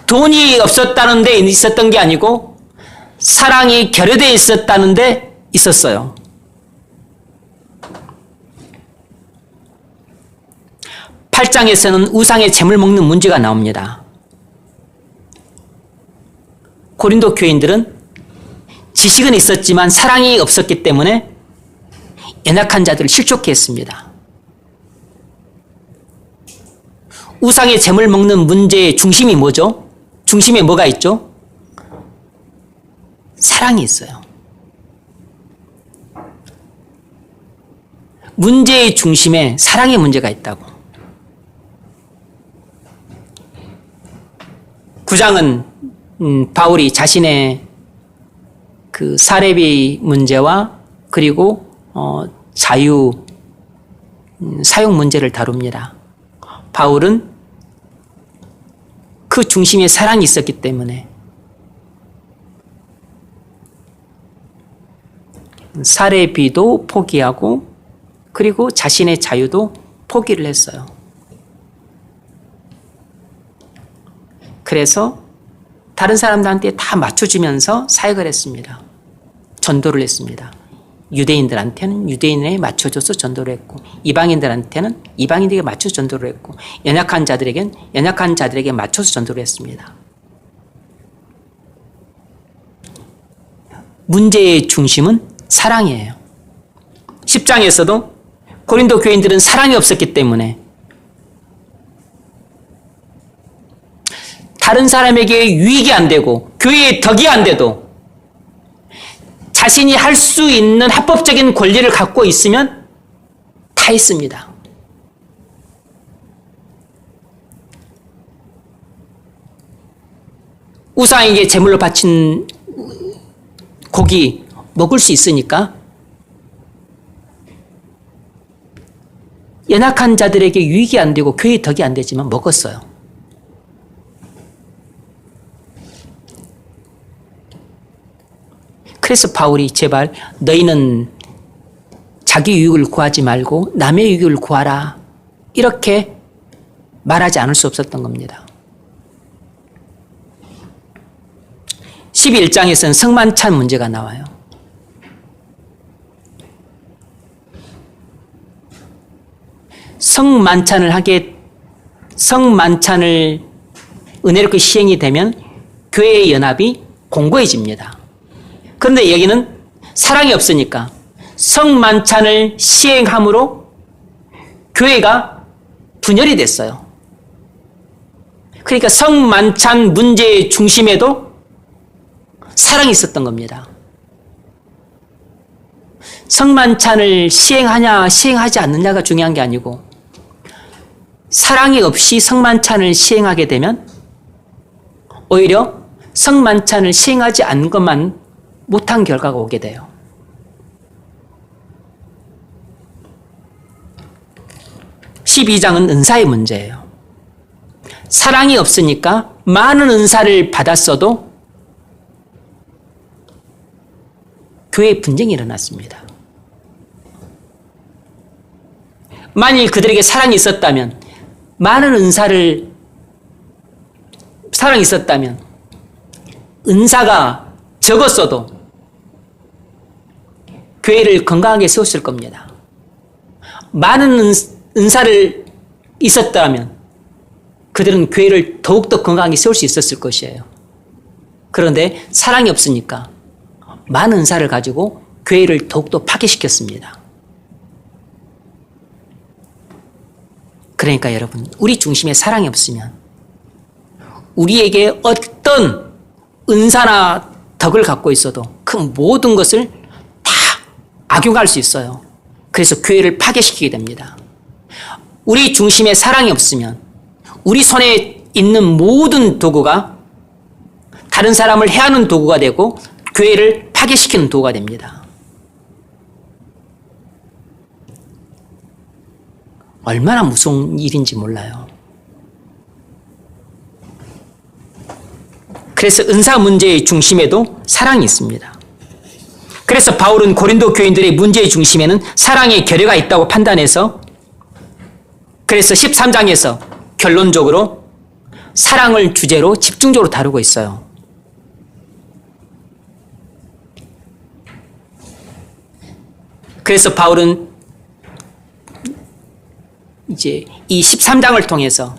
돈이 없었다는 데 있었던 게 아니고 사랑이 결여되어 있었다는 데 있었어요. 팔 8장에서는 우상의 잼을 먹는 문제가 나옵니다. 고린도 교인들은 지식은 있었지만 사랑이 없었기 때문에 연약한 자들을 실족해 했습니다. 우상의 잼을 먹는 문제의 중심이 뭐죠? 중심에 뭐가 있죠? 사랑이 있어요. 문제의 중심에 사랑의 문제가 있다고. 9장은 바울이 자신의 그 사례비 문제와 그리고 자유 사용 문제를 다룹니다. 바울은 그 중심에 사랑이 있었기 때문에 사례비도 포기하고 그리고 자신의 자유도 포기를 했어요. 그래서 다른 사람들한테 다 맞춰주면서 사역을 했습니다. 전도를 했습니다. 유대인들한테는 유대인에 맞춰줘서 전도를 했고 이방인들한테는 이방인들에게 맞춰서 전도를 했고 연약한 자들에겐 연약한 자들에게 맞춰서 전도를 했습니다. 문제의 중심은 사랑이에요. 10장에서도 고린도 교인들은 사랑이 없었기 때문에 다른 사람에게 유익이 안 되고 교회에 덕이 안 돼도 자신이 할 수 있는 합법적인 권리를 갖고 있으면 다 했습니다. 우상에게 제물로 바친 고기 먹을 수 있으니까 연약한 자들에게 유익이 안 되고 교회에 덕이 안 되지만 먹었어요. 그래서 바울이 제발 너희는 자기 유익을 구하지 말고 남의 유익을 구하라 이렇게 말하지 않을 수 없었던 겁니다. 11장에서는 성만찬 문제가 나와요. 성만찬을 은혜롭게 시행이 되면 교회의 연합이 공고해집니다. 그런데 여기는 사랑이 없으니까 성만찬을 시행함으로 교회가 분열이 됐어요. 그러니까 성만찬 문제의 중심에도 사랑이 있었던 겁니다. 성만찬을 시행하냐 시행하지 않느냐가 중요한 게 아니고 사랑이 없이 성만찬을 시행하게 되면 오히려 성만찬을 시행하지 않은 것만 못한 결과가 오게 돼요. (12장은) 은사의 문제예요. 사랑이 없으니까 많은 은사를 받았어도 교회에 분쟁이 일어났습니다. 만일 그들에게 사랑이 있었다면 사랑이 있었다면 은사가 적었어도 교회를 건강하게 세웠을 겁니다. 많은 은사를 있었다면 그들은 교회를 더욱더 건강하게 세울 수 있었을 것이에요. 그런데 사랑이 없으니까 많은 은사를 가지고 교회를 더욱더 파괴시켰습니다. 그러니까 여러분, 우리 중심에 사랑이 없으면 우리에게 어떤 은사나 덕을 갖고 있어도 그 모든 것을 다 악용할 수 있어요. 그래서 교회를 파괴시키게 됩니다. 우리 중심에 사랑이 없으면 우리 손에 있는 모든 도구가 다른 사람을 해하는 도구가 되고 교회를 파괴시키는 도구가 됩니다. 얼마나 무서운 일인지 몰라요. 그래서 은사 문제의 중심에도 사랑이 있습니다. 그래서 바울은 고린도 교인들의 문제의 중심에는 사랑의 결여가 있다고 판단해서 그래서 13장에서 결론적으로 사랑을 주제로 집중적으로 다루고 있어요. 그래서 바울은 이제 이 13장을 통해서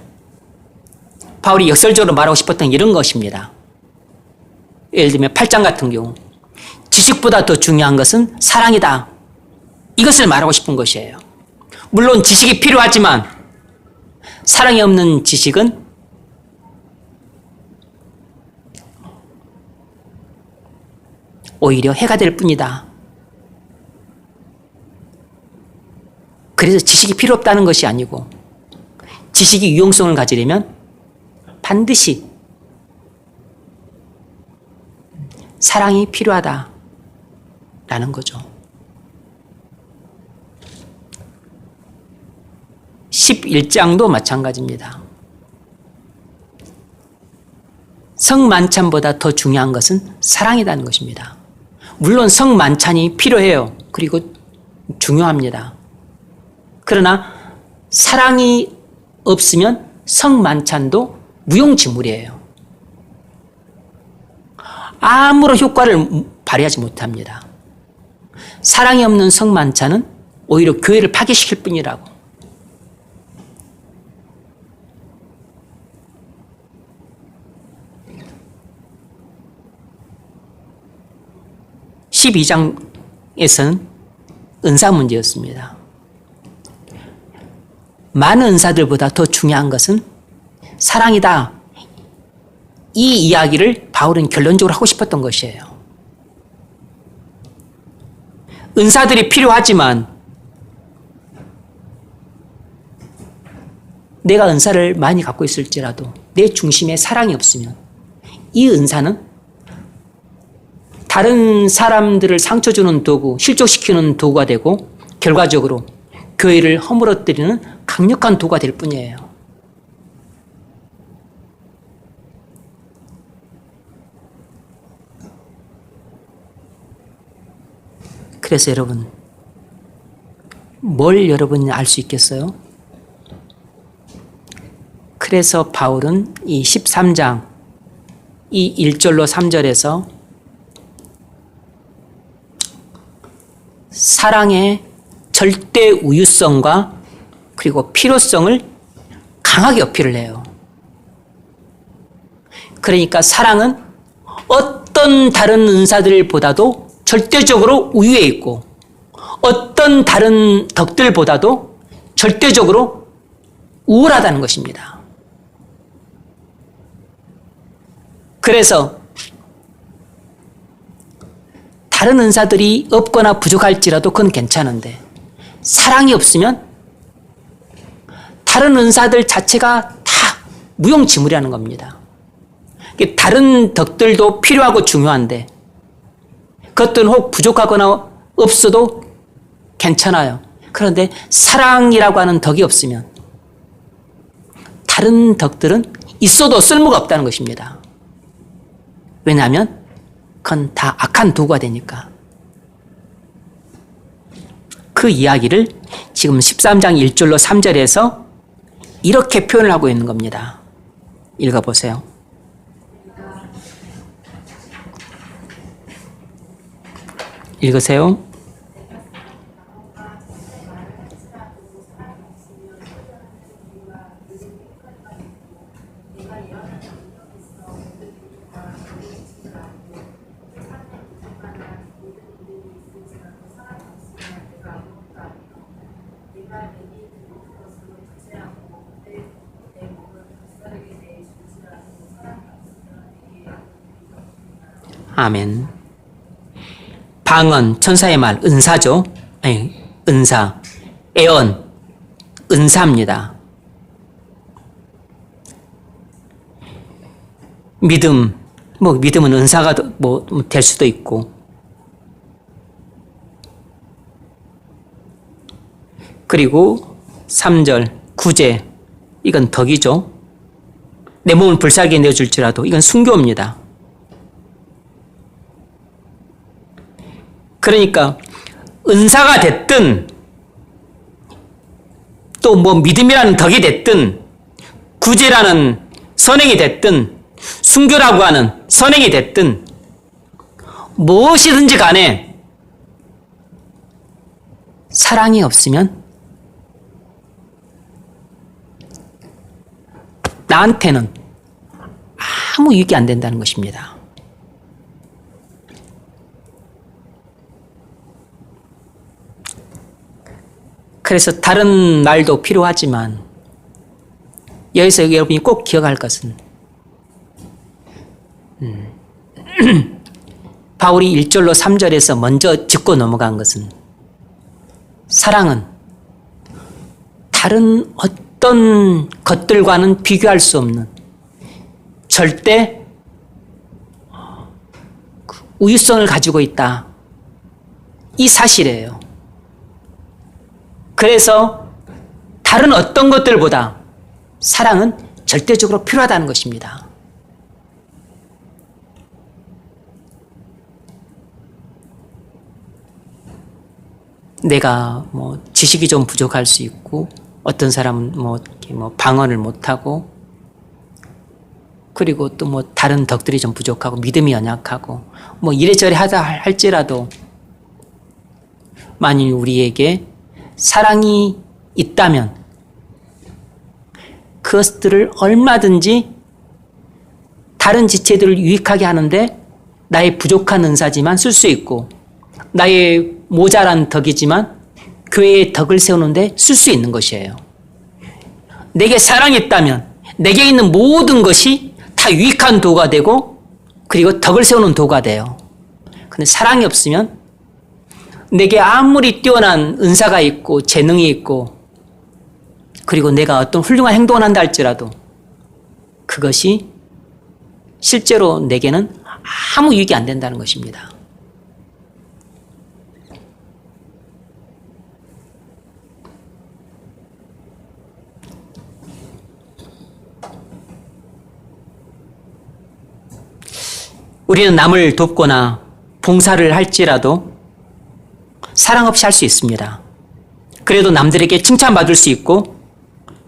바울이 역설적으로 말하고 싶었던 이런 것입니다. 예를 들면 8장 같은 경우 지식보다 더 중요한 것은 사랑이다. 이것을 말하고 싶은 것이에요. 물론 지식이 필요하지만 사랑이 없는 지식은 오히려 해가 될 뿐이다. 그래서 지식이 필요 없다는 것이 아니고 지식이 유용성을 가지려면 반드시 사랑이 필요하다라는 거죠. 11장도 마찬가지입니다. 성만찬보다 더 중요한 것은 사랑이라는 것입니다. 물론 성만찬이 필요해요. 그리고 중요합니다. 그러나 사랑이 없으면 성만찬도 무용지물이에요. 아무런 효과를 발휘하지 못합니다. 사랑이 없는 성만찬은 오히려 교회를 파괴시킬 뿐이라고. (12장에서는) 은사 문제였습니다. 많은 은사들보다 더 중요한 것은 사랑이다. 이 이야기를 바울은 결론적으로 하고 싶었던 것이에요. 은사들이 필요하지만 내가 은사를 많이 갖고 있을지라도 내 중심에 사랑이 없으면 이 은사는 다른 사람들을 상처 주는 도구, 실족시키는 도구가 되고 결과적으로 교회를 허물어뜨리는 강력한 도구가 될 뿐이에요. 그래서 여러분, 뭘 여러분이 알 수 있겠어요? 그래서 바울은 이 13장, 이 1절로 3절에서 사랑의 절대 우유성과 그리고 필요성을 강하게 어필을 해요. 그러니까 사랑은 어떤 다른 은사들보다도 절대적으로 우위에 있고 어떤 다른 덕들보다도 절대적으로 우월하다는 것입니다. 그래서 다른 은사들이 없거나 부족할지라도 그건 괜찮은데 사랑이 없으면 다른 은사들 자체가 다 무용지물이라는 겁니다. 다른 덕들도 필요하고 중요한데 그것들은 혹 부족하거나 없어도 괜찮아요. 그런데 사랑이라고 하는 덕이 없으면 다른 덕들은 있어도 쓸모가 없다는 것입니다. 왜냐하면 그건 다 악한 도구가 되니까. 그 이야기를 지금 13장 1절로 3절에서 이렇게 표현을 하고 있는 겁니다. 읽어보세요. 읽으세요. 아멘. 방언, 천사의 말, 은사죠. 아니, 은사. 애언, 은사입니다. 믿음, 믿음은 은사가 될 수도 있고. 그리고 3절, 구제. 이건 덕이죠. 내 몸을 불쌍하게 내어줄지라도 이건 순교입니다. 그러니까 은사가 됐든 또 믿음이라는 덕이 됐든 구제라는 선행이 됐든 순교라고 하는 선행이 됐든 무엇이든지 간에 사랑이 없으면 나한테는 아무 유익이 안 된다는 것입니다. 그래서 다른 말도 필요하지만 여기서 여러분이 꼭 기억할 것은 바울이 1절로 3절에서 먼저 짚고 넘어간 것은 사랑은 다른 어떤 것들과는 비교할 수 없는 절대 우유성을 가지고 있다. 이 사실이에요. 그래서 다른 어떤 것들보다 사랑은 절대적으로 필요하다는 것입니다. 내가 뭐 지식이 좀 부족할 수 있고 어떤 사람은 이렇게 방언을 못하고 그리고 또 다른 덕들이 좀 부족하고 믿음이 연약하고 이래저래 하다 할지라도 만일 우리에게 사랑이 있다면 그것들을 얼마든지 다른 지체들을 유익하게 하는데 나의 부족한 은사지만 쓸 수 있고 나의 모자란 덕이지만 교회의 덕을 세우는데 쓸 수 있는 것이에요. 내게 사랑이 있다면 내게 있는 모든 것이 다 유익한 도가 되고 그리고 덕을 세우는 도가 돼요. 근데 사랑이 없으면 내게 아무리 뛰어난 은사가 있고 재능이 있고 그리고 내가 어떤 훌륭한 행동을 한다 할지라도 그것이 실제로 내게는 아무 유익이 안 된다는 것입니다. 우리는 남을 돕거나 봉사를 할지라도 사랑 없이 할 수 있습니다. 그래도 남들에게 칭찬받을 수 있고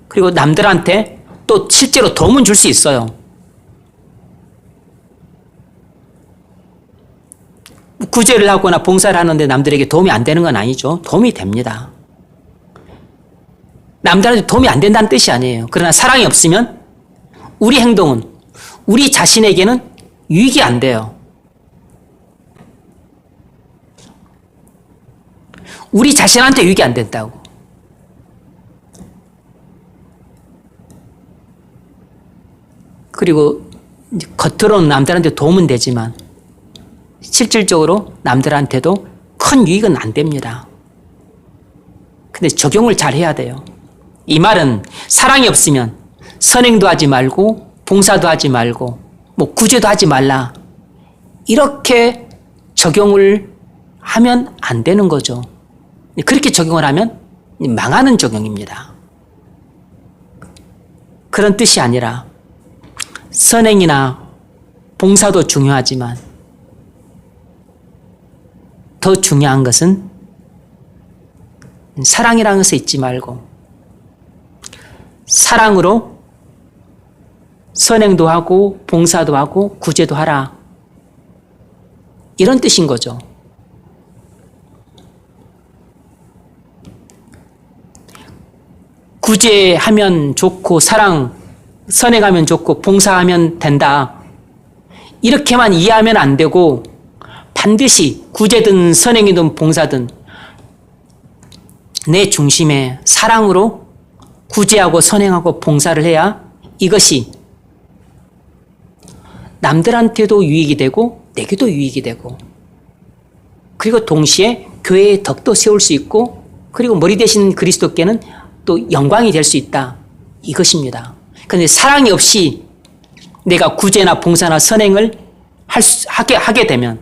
그리고 남들한테 또 실제로 도움은 줄 수 있어요. 구제를 하거나 봉사를 하는데 남들에게 도움이 안 되는 건 아니죠. 도움이 됩니다. 남들한테 도움이 안 된다는 뜻이 아니에요. 그러나 사랑이 없으면 우리 행동은 우리 자신에게는 유익이 안 돼요. 우리 자신한테 유익이 안 된다고. 그리고 겉으로는 남들한테 도움은 되지만 실질적으로 남들한테도 큰 유익은 안 됩니다. 근데 적용을 잘 해야 돼요. 이 말은 사랑이 없으면 선행도 하지 말고 봉사도 하지 말고 구제도 하지 말라. 이렇게 적용을 하면 안 되는 거죠. 그렇게 적용을 하면 망하는 적용입니다. 그런 뜻이 아니라 선행이나 봉사도 중요하지만 더 중요한 것은 사랑이라는 것을 잊지 말고 사랑으로 선행도 하고 봉사도 하고 구제도 하라. 이런 뜻인 거죠. 구제하면 좋고 선행하면 좋고 봉사하면 된다. 이렇게만 이해하면 안 되고 반드시 구제든 선행이든 봉사든 내 중심에 사랑으로 구제하고 선행하고 봉사를 해야 이것이 남들한테도 유익이 되고 내게도 유익이 되고 그리고 동시에 교회의 덕도 세울 수 있고 그리고 머리 대신 그리스도께는 또 영광이 될 수 있다. 이것입니다. 그런데 사랑이 없이 내가 구제나 봉사나 선행을 하게 되면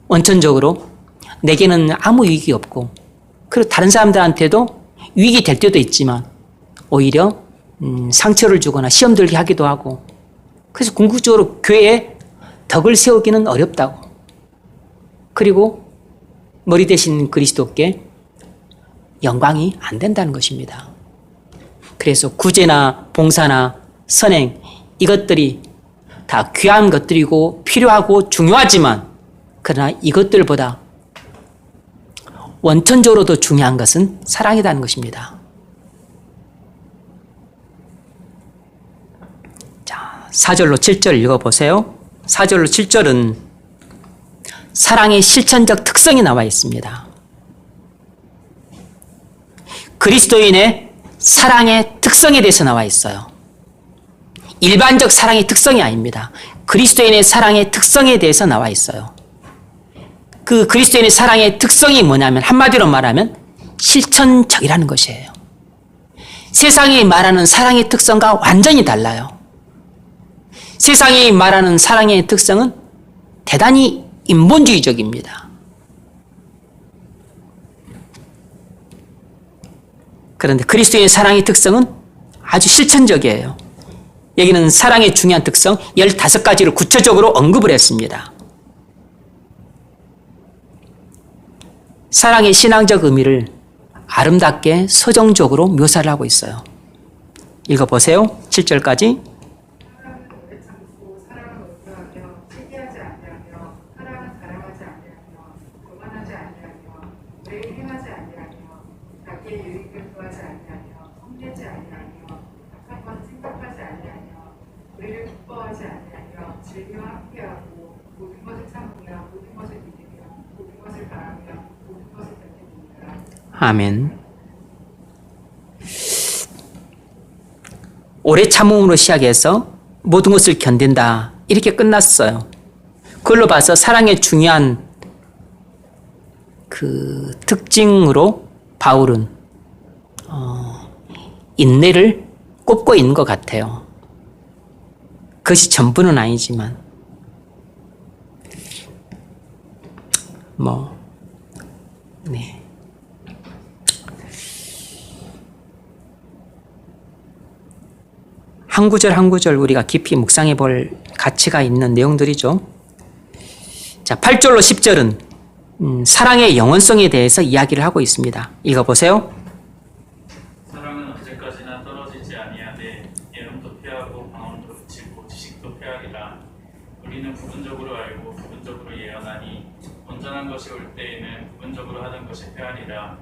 원천적으로 내게는 아무 유익이 없고 그리고 다른 사람들한테도 유익이 될 때도 있지만 오히려 상처를 주거나 시험 들게 하기도 하고 그래서 궁극적으로 교회에 덕을 세우기는 어렵다고. 그리고 머리 대신 그리스도께 영광이 안 된다는 것입니다. 그래서 구제나 봉사나 선행 이것들이 다 귀한 것들이고 필요하고 중요하지만 그러나 이것들보다 원천적으로 더 중요한 것은 사랑이라는 것입니다. 자, 4절로 7절 읽어보세요. 4절로 7절은 사랑의 실천적 특성이 나와 있습니다. 그리스도인의 사랑의 특성에 대해서 나와 있어요. 일반적 사랑의 특성이 아닙니다. 그리스도인의 사랑의 특성에 대해서 나와 있어요. 그 그리스도인의 사랑의 특성이 뭐냐면 한마디로 말하면 실천적이라는 것이에요. 세상이 말하는 사랑의 특성과 완전히 달라요. 세상이 말하는 사랑의 특성은 대단히 인본주의적입니다. 그런데 그리스도인의 사랑의 특성은 아주 실천적이에요. 여기는 사랑의 중요한 특성 15가지를 구체적으로 언급을 했습니다. 사랑의 신앙적 의미를 아름답게 서정적으로 묘사를 하고 있어요. 읽어보세요. 7절까지. 사랑은 오래 참고 사랑은 온유하며 시기하지 아니하며 사랑은 자랑하지 아니하며 교만하지 아니하며 의를 행하지 아니하며 자기의 유익을 구하지 아니하며 성내지 아니하며 악한 건 생각하지 아니하며 의를 기뻐하지 아니하며 진리와 함께하고 모든 것을 참으며 모든 것을 믿으며 모든 것을 바라며 모든 것을 견딥니다. 아멘. 오래 참음으로 시작해서 모든 것을 견딘다. 이렇게 끝났어요. 그걸로 봐서 사랑의 중요한 그 특징으로 바울은 인내를 꼽고 있는 것 같아요. 그것이 전부는 아니지만 네. 한 구절 한 구절 우리가 깊이 묵상해 볼 가치가 있는 내용들이죠. 자, 8절로 10절은 사랑의 영원성에 대해서 이야기를 하고 있습니다. 읽어보세요. 사랑은 언제까지나 떨어지지 아니하되 예언도 패하고 방언도 그치고 지식도 패하리라. 우리는 부분적으로 알고 부분적으로 예언하니 온전한 것이 올 때에는 부분적으로 하던 것이 패하리라.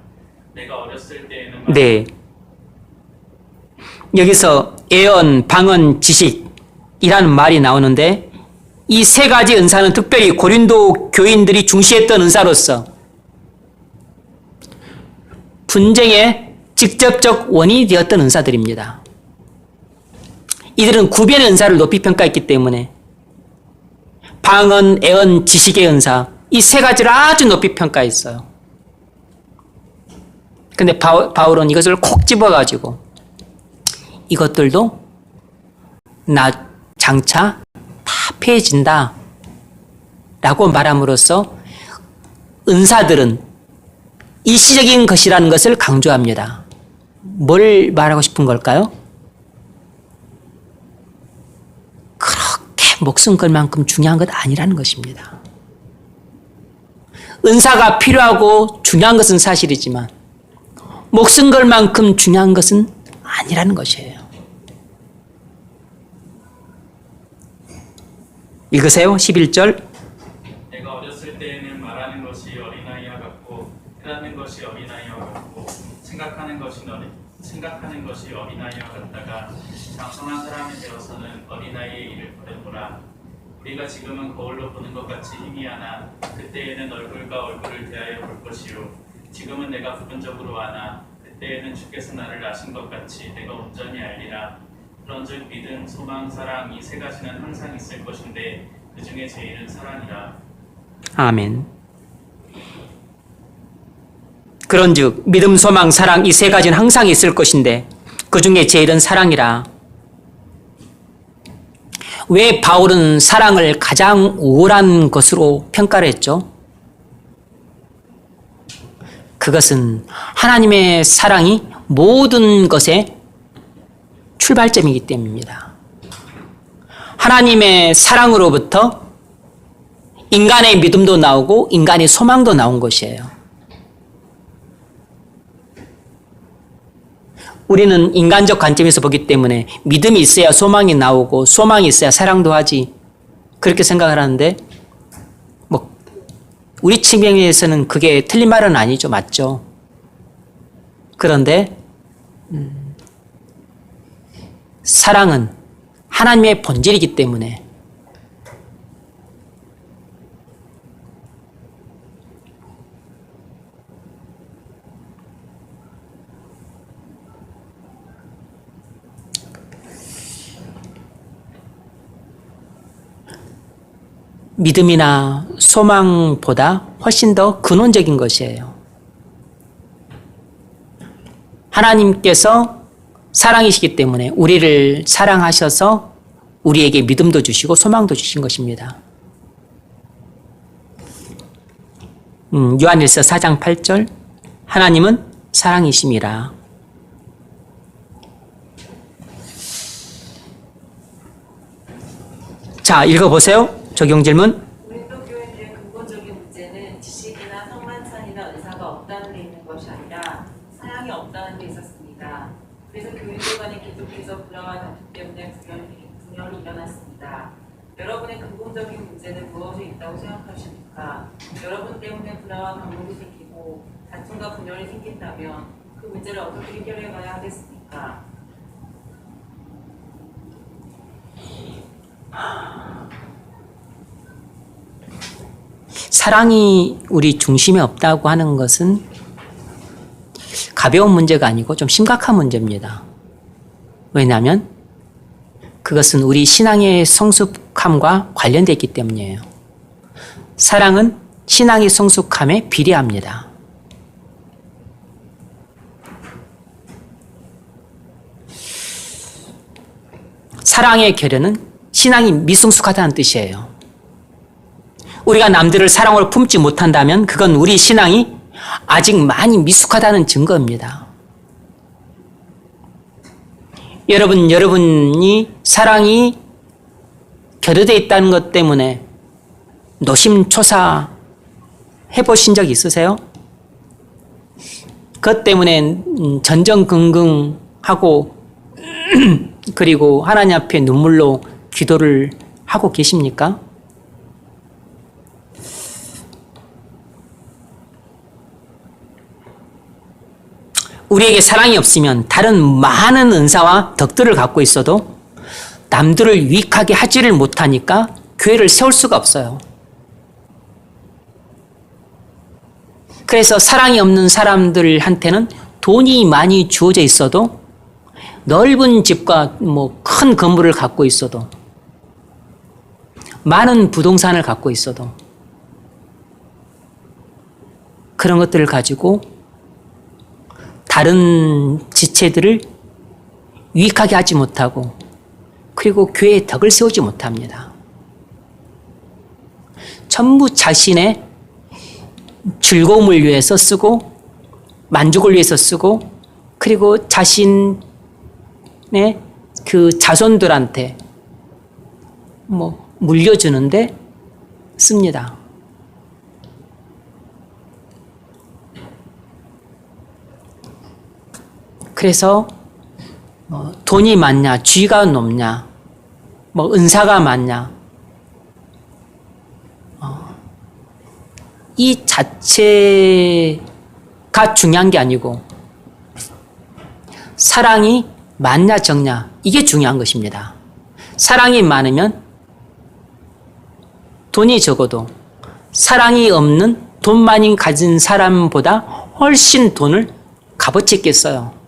내가 어렸을 때에는 네. 여기서 예언, 방언, 지식이라는 말이 나오는데 이 세 가지 은사는 특별히 고린도 교인들이 중시했던 은사로서 분쟁의 직접적 원인이 되었던 은사들입니다. 이들은 구변의 은사를 높이 평가했기 때문에 방언, 예언, 지식의 은사 이 세 가지를 아주 높이 평가했어요. 근데 바울은 이것을 콕 집어가지고 이것들도 장차 다 패해진다 라고 말함으로써 은사들은 일시적인 것이라는 것을 강조합니다. 뭘 말하고 싶은 걸까요? 그렇게 목숨 걸 만큼 중요한 것 아니라는 것입니다. 은사가 필요하고 중요한 것은 사실이지만 목숨 걸 만큼 중요한 것은 아니라는 것이에요. 읽으세요. 11절. 내가 어렸을 때에는 말하는 것이 어린아이와 같고 깨닫는 것이 어린아이와 같고 생각하는 것이 어린아이와 같다가 장성한 사람이 되어서는 어린아이의 일을 버렸노라. 우리가 지금은 거울로 보는 것 같이 희미하나 그때에는 얼굴과 얼굴을 대하여 볼 것이요 지금은 내가 부분적으로 아나 그때에는 주께서 나를 아신 것 같이 내가 온전히 알리라. 그런즉 믿음, 소망, 사랑 이 세 가지는 항상 있을 것인데 그 중에 제일은 사랑이라. 아멘. 그런즉 믿음, 소망, 사랑 이 세 가지는 항상 있을 것인데 그 중에 제일은 사랑이라. 왜 바울은 사랑을 가장 우월한 것으로 평가를 했죠? 그것은 하나님의 사랑이 모든 것의 출발점이기 때문입니다. 하나님의 사랑으로부터 인간의 믿음도 나오고 인간의 소망도 나온 것이에요. 우리는 인간적 관점에서 보기 때문에 믿음이 있어야 소망이 나오고 소망이 있어야 사랑도 하지 그렇게 생각을 하는데 우리 측면에서는 그게 틀린 말은 아니죠. 맞죠? 그런데 사랑은 하나님의 본질이기 때문에 믿음이나 소망보다 훨씬 더 근원적인 것이에요. 하나님께서 사랑이시기 때문에 우리를 사랑하셔서 우리에게 믿음도 주시고 소망도 주신 것입니다. 요한일서 4장 8절 하나님은 사랑이심이라. 자, 읽어보세요. 적용 질문. 고린도 교회들의 근본적인 문제는 지식이나 성만찬이나 은사 은사가 없다는 데 있는 것이 아니라 사랑이 없다는 데 있었습니다. 그래서 교인들 간에 계속해서 불화와 다툼 때문에 분열이 일어났습니다. 여러분의 근본적인 문제는 무엇이 있다고 생각하십니까? 여러분 때문에 불화와 반목이 생기고 다툼과 분열이 생긴다면 그 문제를 어떻게 해결해 가야 하겠습니까? 사랑이 우리 중심에 없다고 하는 것은 가벼운 문제가 아니고 좀 심각한 문제입니다. 왜냐하면 그것은 우리 신앙의 성숙함과 관련되어 있기 때문이에요. 사랑은 신앙의 성숙함에 비례합니다. 사랑의 결여는 신앙이 미성숙하다는 뜻이에요. 우리가 남들을 사랑으로 품지 못한다면 그건 우리 신앙이 아직 많이 미숙하다는 증거입니다. 여러분이 사랑이 결여되어 있다는 것 때문에 노심초사 해보신 적 있으세요? 그것 때문에 전전긍긍하고 그리고 하나님 앞에 눈물로 기도를 하고 계십니까? 우리에게 사랑이 없으면 다른 많은 은사와 덕들을 갖고 있어도 남들을 유익하게 하지를 못하니까 교회를 세울 수가 없어요. 그래서 사랑이 없는 사람들한테는 돈이 많이 주어져 있어도 넓은 집과 큰 건물을 갖고 있어도 많은 부동산을 갖고 있어도 그런 것들을 가지고 다른 지체들을 유익하게 하지 못하고 그리고 교회에 덕을 세우지 못합니다. 전부 자신의 즐거움을 위해서 쓰고 만족을 위해서 쓰고 그리고 자신의 그 자손들한테 물려주는데 씁니다. 그래서 돈이 많냐, 쥐가 높냐, 은사가 많냐, 이 자체가 중요한 게 아니고 사랑이 많냐 적냐 이게 중요한 것입니다. 사랑이 많으면 돈이 적어도 사랑이 없는 돈 많이 가진 사람보다 훨씬 돈을 값어치 있게 써요.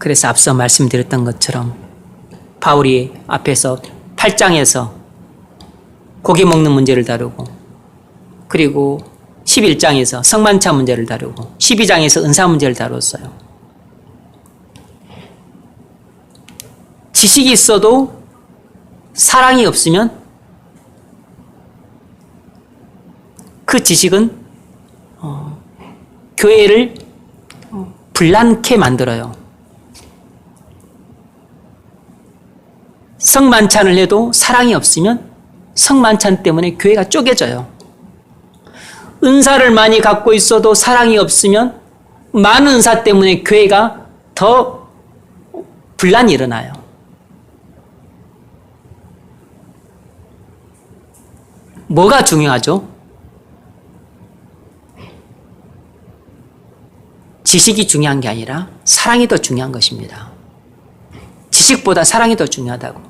그래서 앞서 말씀드렸던 것처럼 바울이 앞에서 8장에서 고기 먹는 문제를 다루고 그리고 11장에서 성만찬 문제를 다루고 12장에서 은사 문제를 다뤘어요. 지식이 있어도 사랑이 없으면 그 지식은 교회를 불난케 만들어요. 성만찬을 해도 사랑이 없으면 성만찬 때문에 교회가 쪼개져요. 은사를 많이 갖고 있어도 사랑이 없으면 많은 은사 때문에 교회가 더 분란이 일어나요. 뭐가 중요하죠? 지식이 중요한 게 아니라 사랑이 더 중요한 것입니다. 지식보다 사랑이 더 중요하다고.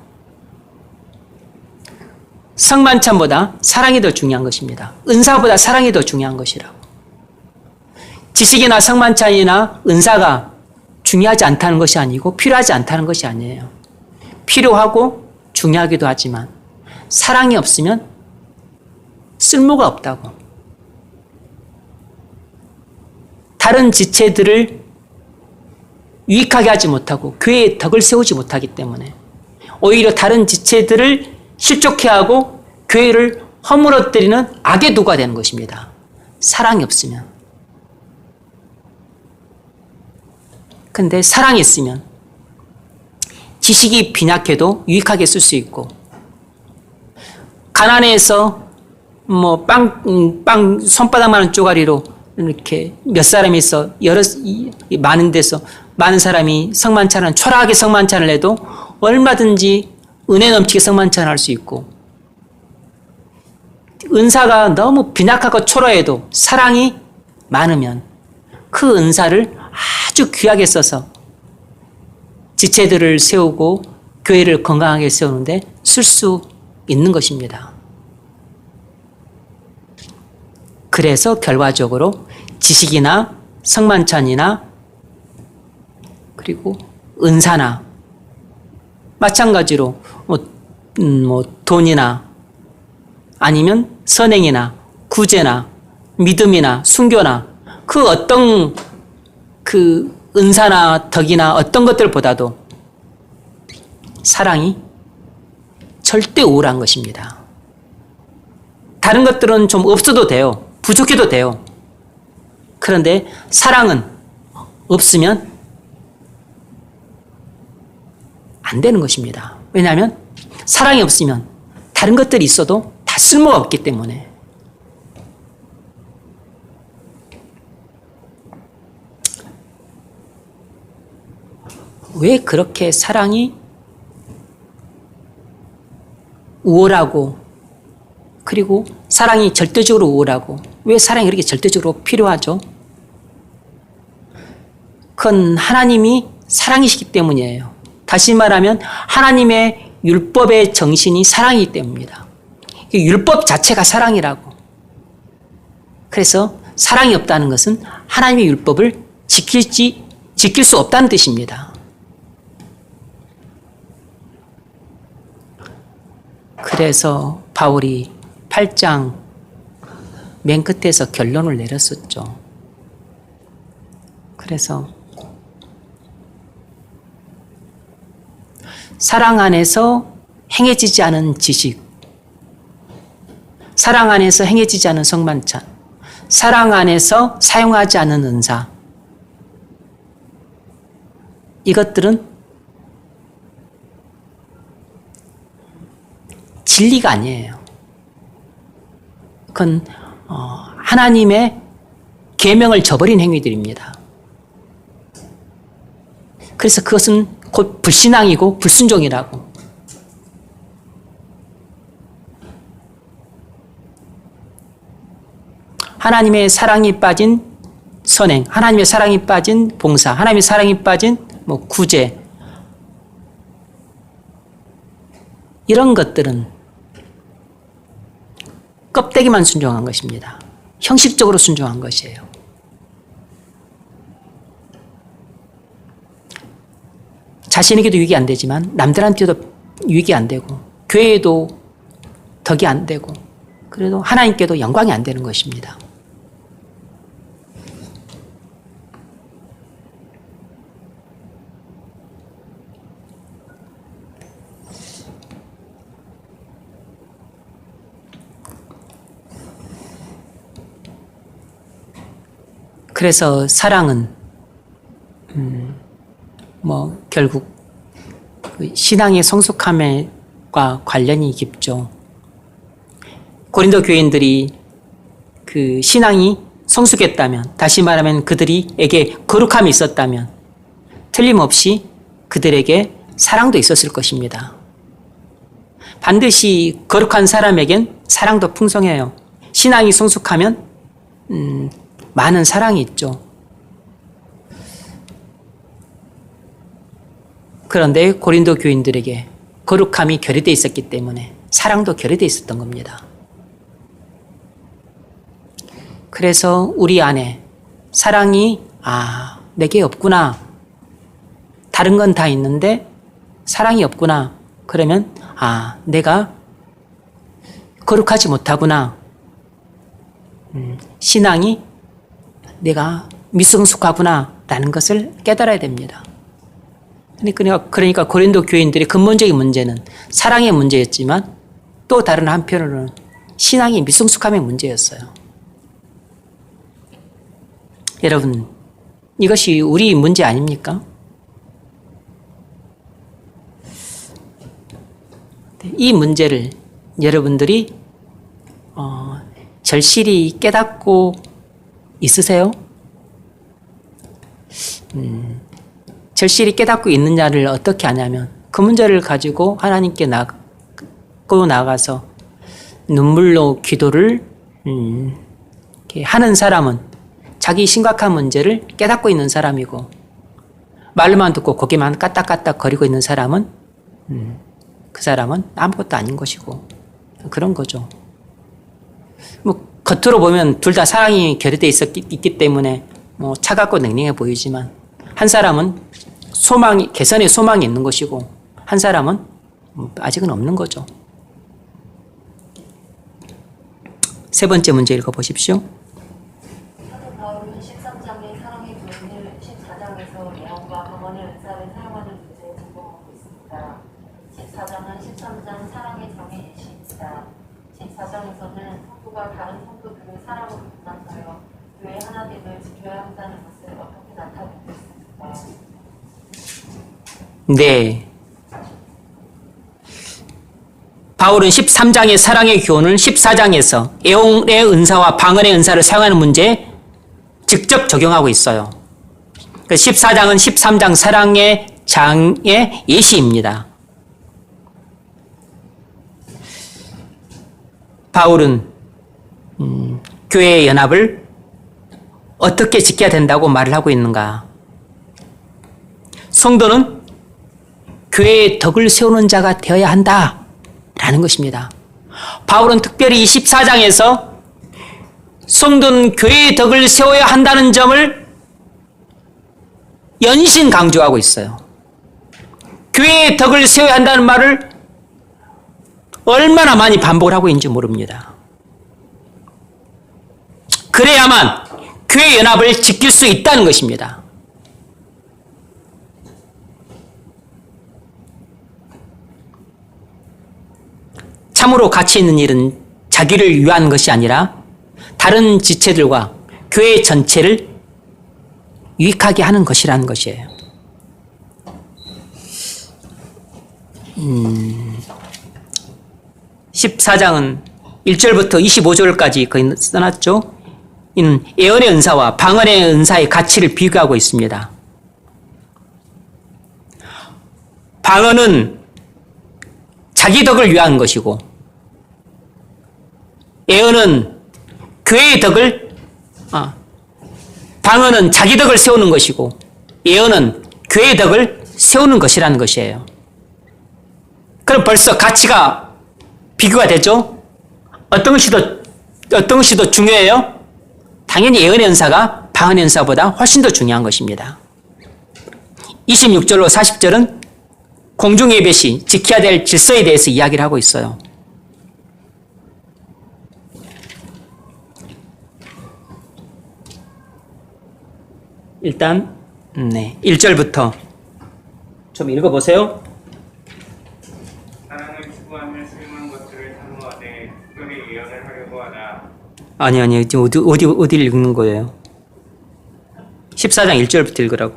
성만찬보다 사랑이 더 중요한 것입니다. 은사보다 사랑이 더 중요한 것이라고. 지식이나 성만찬이나 은사가 중요하지 않다는 것이 아니고 필요하지 않다는 것이 아니에요. 필요하고 중요하기도 하지만 사랑이 없으면 쓸모가 없다고. 다른 지체들을 유익하게 하지 못하고 교회에 덕을 세우지 못하기 때문에 오히려 다른 지체들을 실족해 하고 교회를 허물어뜨리는 악의 도가 되는 것입니다. 사랑이 없으면. 근데 사랑이 있으면 지식이 빈약해도 유익하게 쓸 수 있고, 가난해서 뭐 빵 손바닥만한 쪼가리로 이렇게 몇 사람이 있어 많은 데서 많은 사람이 성만찬을 초라하게 성만찬을 해도 얼마든지 은혜 넘치게 성만찬을 할 수 있고, 은사가 너무 빈약하고 초라해도 사랑이 많으면 그 은사를 아주 귀하게 써서 지체들을 세우고 교회를 건강하게 세우는데 쓸 수 있는 것입니다. 그래서 결과적으로 지식이나 성만찬이나 그리고 은사나 마찬가지로 돈이나 아니면 선행이나 구제나 믿음이나 순교나 그 어떤 그 은사나 덕이나 어떤 것들보다도 사랑이 절대 우월한 것입니다. 다른 것들은 좀 없어도 돼요. 부족해도 돼요. 그런데 사랑은 없으면 안 되는 것입니다. 왜냐하면 사랑이 없으면 다른 것들이 있어도 다 쓸모가 없기 때문에. 왜 그렇게 사랑이 우월하고 그리고 사랑이 절대적으로 우월하고 왜 사랑이 그렇게 절대적으로 필요하죠? 그건 하나님이 사랑이시기 때문이에요. 다시 말하면 하나님의 율법의 정신이 사랑이기 때문입니다. 율법 자체가 사랑이라고. 그래서 사랑이 없다는 것은 하나님의 율법을 지킬 수 없다는 뜻입니다. 그래서 바울이 8장 맨 끝에서 결론을 내렸었죠. 그래서 사랑 안에서 행해지지 않은 지식, 사랑 안에서 행해지지 않은 성만찬, 사랑 안에서 사용하지 않은 은사, 이것들은 진리가 아니에요. 그건 하나님의 계명을 저버린 행위들입니다. 그래서 그것은 곧 불신앙이고 불순종이라고. 하나님의 사랑이 빠진 선행, 하나님의 사랑이 빠진 봉사, 하나님의 사랑이 빠진 구제, 이런 것들은 껍데기만 순종한 것입니다. 형식적으로 순종한 것이에요. 자신에게도 유익이 안 되지만 남들한테도 유익이 안 되고 교회에도 덕이 안 되고 그래도 하나님께도 영광이 안 되는 것입니다. 그래서 사랑은 결국 신앙의 성숙함과 관련이 깊죠. 고린도 교인들이 그 신앙이 성숙했다면, 다시 말하면 그들에게 거룩함이 있었다면 틀림없이 그들에게 사랑도 있었을 것입니다. 반드시 거룩한 사람에겐 사랑도 풍성해요. 신앙이 성숙하면 많은 사랑이 있죠. 그런데 고린도 교인들에게 거룩함이 결여되어 있었기 때문에 사랑도 결여되어 있었던 겁니다. 그래서 우리 안에 사랑이 내게 없구나. 다른 건 다 있는데 사랑이 없구나. 그러면 내가 거룩하지 못하구나. 신앙이 내가 미성숙하구나 라는 것을 깨달아야 됩니다. 그러니까 고린도 교인들의 근본적인 문제는 사랑의 문제였지만 또 다른 한편으로는 신앙의 미성숙함의 문제였어요. 여러분, 이것이 우리 문제 아닙니까? 이 문제를 여러분들이 절실히 깨닫고 있으세요? 절실히 깨닫고 있느냐를 어떻게 아냐면 그 문제를 가지고 하나님께 나가서 눈물로 기도를 이렇게 하는 사람은 자기 심각한 문제를 깨닫고 있는 사람이고, 말로만 듣고 고개만 까딱까딱 거리고 있는 사람은 그 사람은 아무것도 아닌 것이고, 그런 거죠. 뭐 겉으로 보면 둘 다 사랑이 결여되어 있기 때문에 뭐 차갑고 냉랭해 보이지만, 한 사람은 개선의 소망이 있는 것이고 한 사람은 아직은 없는 거죠. 세 번째 문제 읽어보십시오. 사도 바울은 13장의 사랑의 교훈을 14장에서 예언과 방언의 은사를 사용하는 문제에 적용하고 있습니다. 14장은 13장 사랑의 정의 예시입니다. 14장에서는 성도가 다른 성도들을 사랑으로 분단하여 교회 하나됨을 지켜야 한다는 것을 어떻게 나타내고 있습니까? 네. 바울은 13장의 사랑의 교훈을 14장에서 애용의 은사와 방언의 은사를 사용하는 문제에 직접 적용하고 있어요. 14장은 13장 사랑의 장의 예시입니다. 바울은 교회의 연합을 어떻게 지켜야 된다고 말을 하고 있는가? 성도는 교회의 덕을 세우는 자가 되어야 한다라는 것입니다. 바울은 특별히 14장에서 성도는 교회의 덕을 세워야 한다는 점을 연신 강조하고 있어요. 교회의 덕을 세워야 한다는 말을 얼마나 많이 반복을 하고 있는지 모릅니다. 그래야만 교회 연합을 지킬 수 있다는 것입니다. 참으로 가치 있는 일은 자기를 위한 것이 아니라 다른 지체들과 교회 전체를 유익하게 하는 것이라는 것이에요. 14장은 1절부터 25절까지 거의 써놨죠. 이는 예언의 은사와 방언의 은사의 가치를 비교하고 있습니다. 방언은 자기 덕을 위한 것이고, 예언은 교회의 덕을, 방언은 자기 덕을 세우는 것이고, 예언은 교회의 덕을 세우는 것이라는 것이에요. 그럼 벌써 가치가 비교가 되죠? 어떤 것이 더 중요해요? 당연히 예언의 은사가 방언의 은사보다 훨씬 더 중요한 것입니다. 26절로 40절은 공중예배 시 지켜야 될 질서에 대해서 이야기를 하고 있어요. 일단 1절부터 좀 읽어보세요. 사랑을 추구하며 실망한 것들을 사모하되 특별히 예언을 하려고 하라. 아니 지금 어디 읽는 거예요? 14장 1절부터 읽으라고.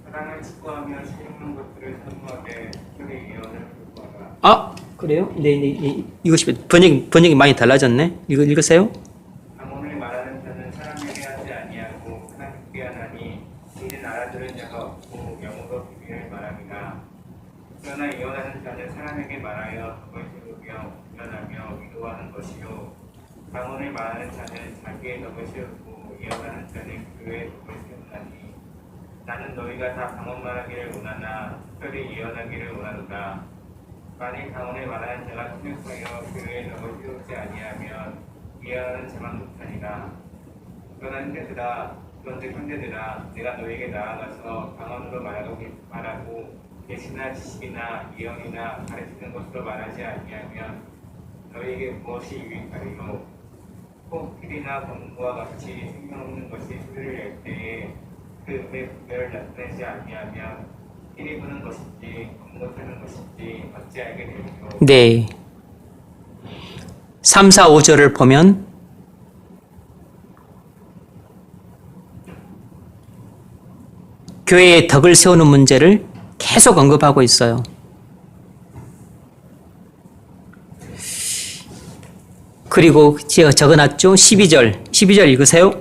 사랑을 추구하며 실망한 것들을 사모하되 특별히 예언을 하려고 하라. 아, 그래요? 네. 이것이 번역이 많이 달라졌네. 이거 읽으세요. 방언을 말하는 자는 사람에게 하지 아니하고 하나님께 하나니 이는 알아들은 자가 없고 영어로 비밀을 말함이라. 그러나 예언하는 자는 사람에게 말하여 그걸 세우며 위안하며 위로하는 것이요, 방언을 말하는 자는 자기의 덕을 세우고 예언하는 자는 교회의 덕을 세우나니. 나는 너희가 다 방언 말하기를 원하나 특별히 예언하기를 원하노라. 만일 방언을 말하는 자가 통역하여 교회의 덕을 세우지 아니하면 예언하는 자만 못하니라. 그러나 형제들아, 내가 너에게 나아가서 방언으로 말하고 계시나 지식이나 예언이나 가르치는 것으로 말하지 아니하면 너에게 무엇이 유익하리요? 콩필이나 검과 같이 생명 없는 것이 소리를 낼 때에 그 음의 분별을 나타내지 아니하면 피리 부는 것인지 검못하는 것인지 어찌 알게 되리요? 네. 3, 4, 5절을 보면 교회의 덕을 세우는 문제를 계속 언급하고 있어요. 그리고 제가 적어놨죠. 12절 읽으세요.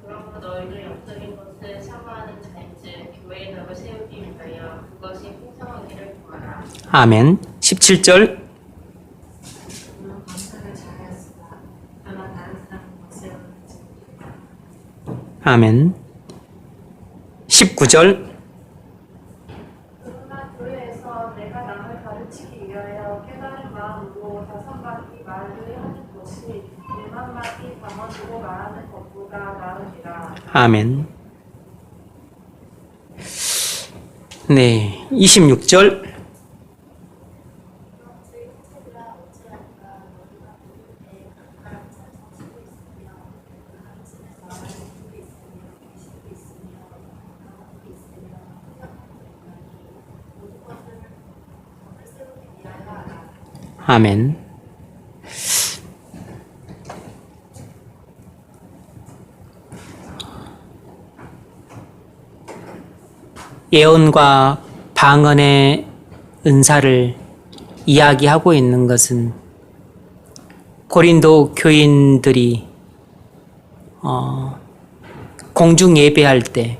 그러므로 너희를 영적인 것을 사모하는 자인즉 교회의 덕을 세우기 위하여 그것이 풍성하기를 구하라. 아멘. 17절. 물론 감사를 잘하였으나 다만 다른 사람은 세우는지 아멘. 19절. 그러나 교회에서 내가 남을 가르치기 위하여 깨달은 마음으로 다섯 마디 말을 하는 것이 1만 마디 담아두고 말하는 것보다 나으니라. 아멘. 네. 26절. 아멘. 예언과 방언의 은사를 이야기하고 있는 것은 고린도 교인들이 공중 예배할 때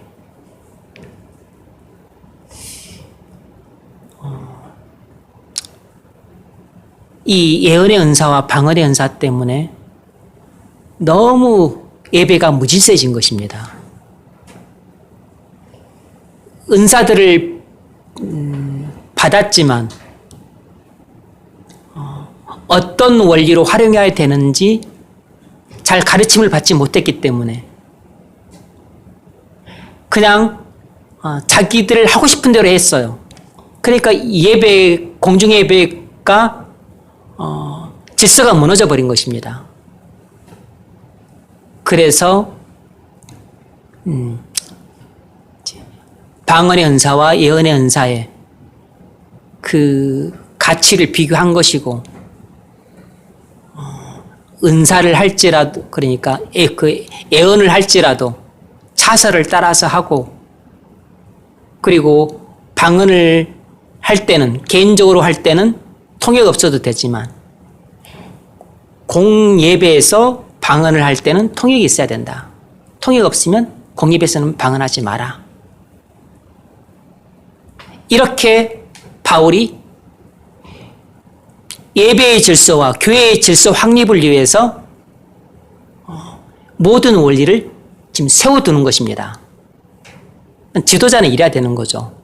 이 예언의 은사와 방언의 은사 때문에 너무 예배가 무질서해진 것입니다. 은사들을 받았지만 어떤 원리로 활용해야 되는지 잘 가르침을 받지 못했기 때문에 그냥 자기들 하고 싶은 대로 했어요. 그러니까 예배, 공중 예배가 질서가 무너져 버린 것입니다. 그래서 방언의 은사와 예언의 은사의 그 가치를 비교한 것이고 은사를 할지라도 그러니까 그 예언을 할지라도 차서를 따라서 하고 그리고 방언을 할 때는 개인적으로 할 때는 통역 없어도 되지만 공예배에서 방언을 할 때는 통역이 있어야 된다. 통역 없으면 공예배에서는 방언하지 마라. 이렇게 바울이 예배의 질서와 교회의 질서 확립을 위해서 모든 원리를 지금 세워두는 것입니다. 지도자는 이래야 되는 거죠.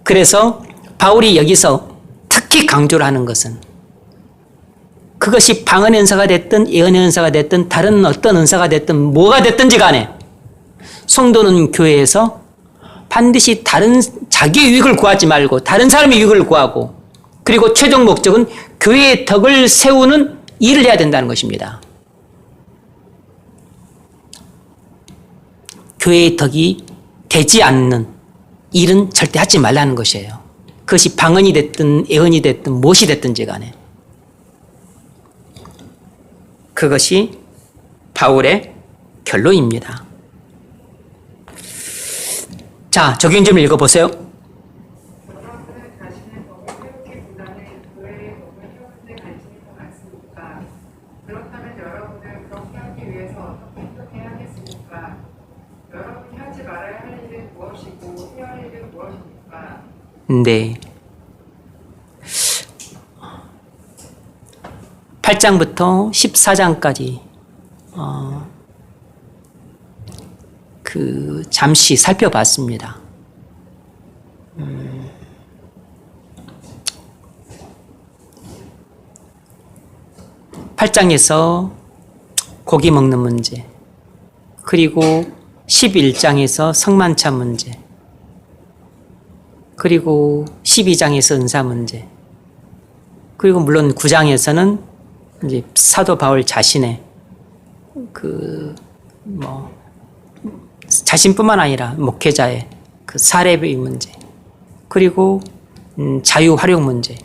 그래서 바울이 여기서 특히 강조를 하는 것은 그것이 방언의 은사가 됐든 예언의 은사가 됐든 다른 어떤 은사가 됐든 뭐가 됐든지 간에 성도는 교회에서 반드시 다른 자기의 유익을 구하지 말고 다른 사람의 유익을 구하고 그리고 최종 목적은 교회의 덕을 세우는 일을 해야 된다는 것입니다. 교회의 덕이 되지 않는 일은 절대 하지 말라는 것이에요. 그것이 방언이 됐든 예언이 됐든 무엇이 됐든지 간에 그것이 바울의 결론입니다. 자, 적용 좀 읽어보세요. 여러분은 자신의 법을 세우기보다는 교회의 법을 세우는 데 관심이 더 많습니까? 그렇다면 여러분은 그렇게 하기 위해서 어떻게 하겠습니까? 여러분이 하지 말아야 할 일은 무엇이고 해야 할 일은 무엇입니까? 네. 8장부터 14장까지 잠시 살펴봤습니다. 8장에서 고기 먹는 문제, 그리고 11장에서 성만차 문제, 그리고 12장에서 은사 문제, 그리고 물론 9장에서는 이제 사도 바울 자신의 자신뿐만 아니라 목회자의 그 사례의 문제, 그리고 자유 활용 문제,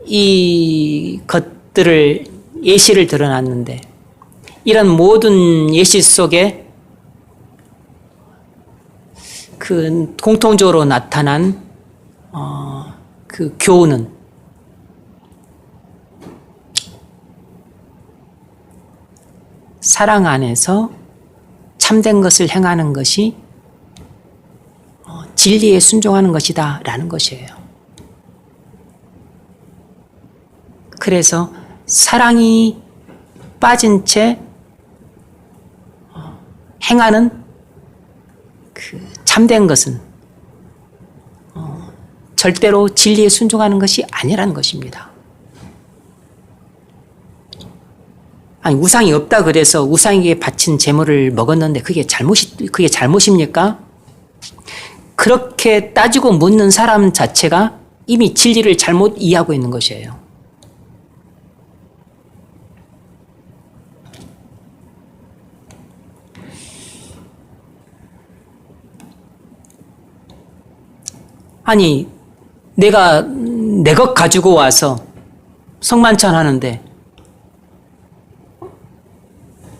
이 것들을 예시를 드러났는데 이런 모든 예시 속에 그 공통적으로 나타난 그 교훈은 사랑 안에서 참된 것을 행하는 것이 진리에 순종하는 것이다 라는 것이에요. 그래서 사랑이 빠진 채 행하는 그 참된 것은 절대로 진리에 순종하는 것이 아니라는 것입니다. 아니, 우상이 없다 그래서 우상에게 바친 제물을 먹었는데 그게 잘못입니까? 그렇게 따지고 묻는 사람 자체가 이미 진리를 잘못 이해하고 있는 것이에요. 아니, 내가 내 것 가지고 와서 성만찬 하는데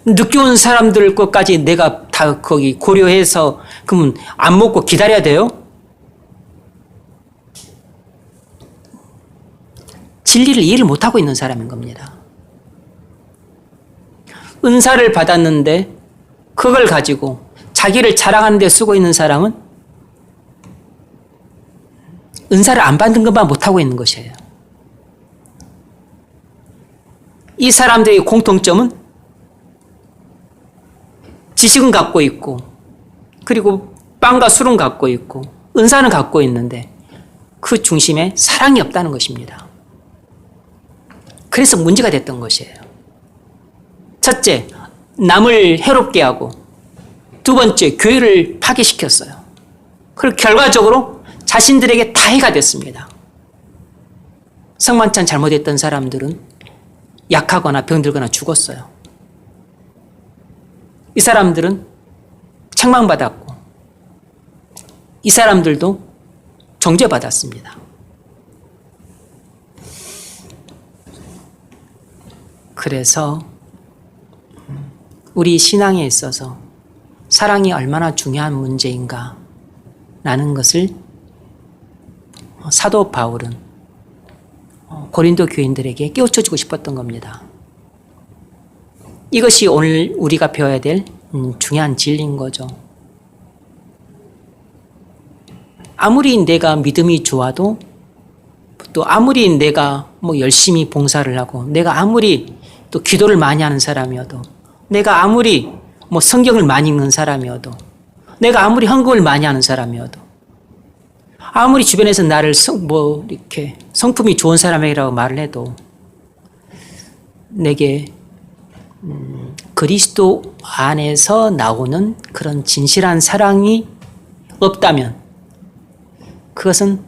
늦게 온 사람들 것까지 내가 다 거기 고려해서 그러면 안 먹고 기다려야 돼요? 진리를 이해를 못하고 있는 사람인 겁니다. 은사를 받았는데 그걸 가지고 자기를 자랑하는 데 쓰고 있는 사람은 은사를 안 받는 것만 못하고 있는 것이에요. 이 사람들의 공통점은 지식은 갖고 있고 그리고 빵과 술은 갖고 있고 은사는 갖고 있는데 그 중심에 사랑이 없다는 것입니다. 그래서 문제가 됐던 것이에요. 첫째, 남을 해롭게 하고 두 번째, 교회를 파괴시켰어요. 그리고 결과적으로 자신들에게 다 해가 됐습니다. 성만찬 잘못했던 사람들은 약하거나 병들거나 죽었어요. 이 사람들은 책망받았고 이 사람들도 정죄받았습니다. 그래서 우리 신앙에 있어서 사랑이 얼마나 중요한 문제인가 라는 것을 사도 바울은 고린도 교인들에게 깨우쳐주고 싶었던 겁니다. 이것이 오늘 우리가 배워야 될 중요한 진리인 거죠. 아무리 내가 믿음이 좋아도 또 아무리 내가 열심히 봉사를 하고 내가 아무리 또 기도를 많이 하는 사람이어도 내가 아무리 성경을 많이 읽는 사람이어도 내가 아무리 헌금을 많이 하는 사람이어도 아무리 주변에서 나를 이렇게 성품이 좋은 사람이라고 말을 해도 내게 그리스도 안에서 나오는 그런 진실한 사랑이 없다면 그것은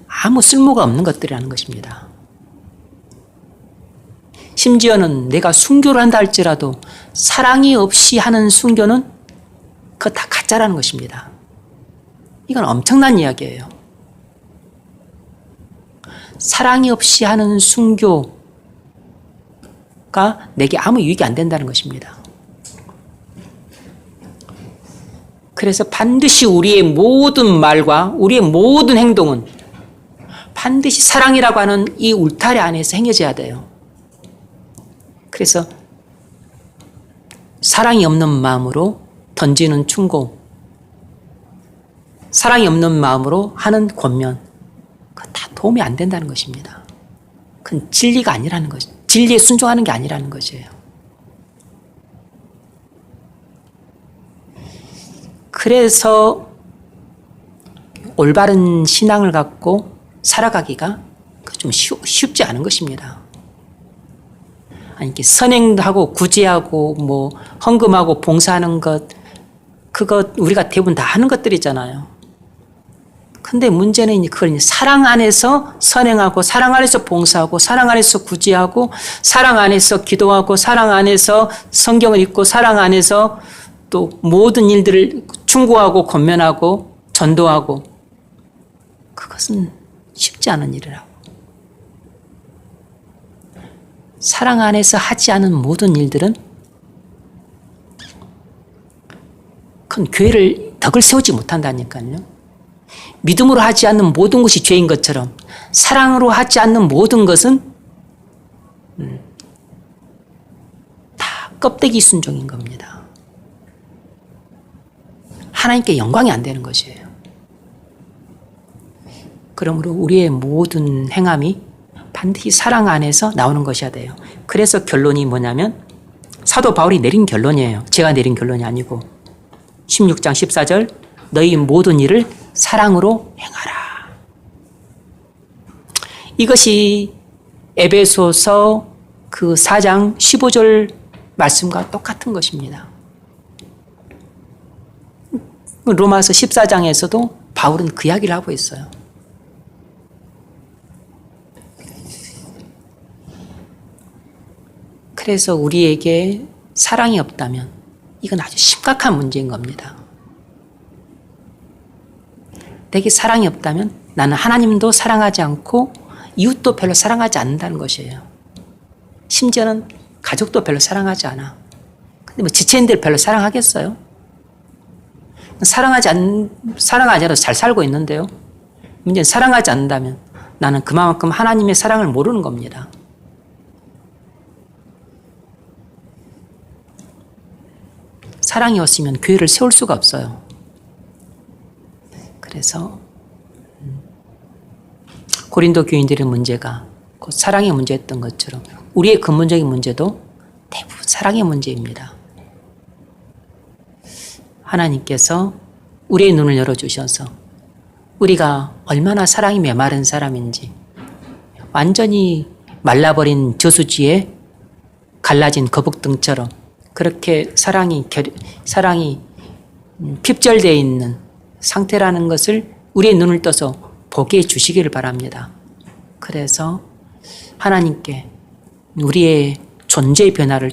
아무 쓸모가 없는 것들이라는 것입니다. 심지어는 내가 순교를 한다 할지라도 사랑이 없이 하는 순교는 그거 다 가짜라는 것입니다. 이건 엄청난 이야기예요. 사랑이 없이 하는 순교가 내게 아무 유익이 안 된다는 것입니다. 그래서 반드시 우리의 모든 말과 우리의 모든 행동은 반드시 사랑이라고 하는 이 울타리 안에서 행해져야 돼요. 그래서 사랑이 없는 마음으로 던지는 충고, 사랑이 없는 마음으로 하는 권면, 그거 다 도움이 안 된다는 것입니다. 그건 진리가 아니라는 것이죠. 진리에 순종하는 게 아니라는 것이에요. 그래서 올바른 신앙을 갖고 살아가기가 좀 쉽지 않은 것입니다. 아니, 이렇게 선행하고 구제하고 헌금하고 봉사하는 것, 그거 우리가 대부분 다 하는 것들이잖아요. 근데 문제는 그걸 사랑 안에서 선행하고, 사랑 안에서 봉사하고, 사랑 안에서 구제하고, 사랑 안에서 기도하고, 사랑 안에서 성경을 읽고, 사랑 안에서 또 모든 일들을 충고하고, 권면하고, 전도하고, 그것은 쉽지 않은 일이라고. 사랑 안에서 하지 않은 모든 일들은 그건 교회를 덕을 세우지 못한다니까요. 믿음으로 하지 않는 모든 것이 죄인 것처럼 사랑으로 하지 않는 모든 것은 다 껍데기 순종인 겁니다. 하나님께 영광이 안 되는 것이에요. 그러므로 우리의 모든 행함이 반드시 사랑 안에서 나오는 것이어야 돼요. 그래서 결론이 뭐냐면 사도 바울이 내린 결론이에요. 제가 내린 결론이 아니고 16장 14절 너희 모든 일을 사랑으로 행하라. 이것이 에베소서 그 4장 15절 말씀과 똑같은 것입니다. 로마서 14장에서도 바울은 그 이야기를 하고 있어요. 그래서 우리에게 사랑이 없다면 이건 아주 심각한 문제인 겁니다. 내게 사랑이 없다면 나는 하나님도 사랑하지 않고 이웃도 별로 사랑하지 않는다는 것이에요. 심지어는 가족도 별로 사랑하지 않아. 근데 뭐 지체인들 별로 사랑하겠어요? 사랑하지 않아도 잘 살고 있는데요. 문제는 사랑하지 않는다면 나는 그만큼 하나님의 사랑을 모르는 겁니다. 사랑이 없으면 교회를 세울 수가 없어요. 그래서 고린도 교인들의 문제가 곧 사랑의 문제였던 것처럼 우리의 근본적인 문제도 대부분 사랑의 문제입니다. 하나님께서 우리의 눈을 열어주셔서 우리가 얼마나 사랑이 메마른 사람인지 완전히 말라버린 저수지에 갈라진 거북등처럼 그렇게 사랑이 핍절되어 있는 상태라는 것을 우리의 눈을 떠서 보게 해주시기를 바랍니다. 그래서 하나님께 우리의 존재의 변화를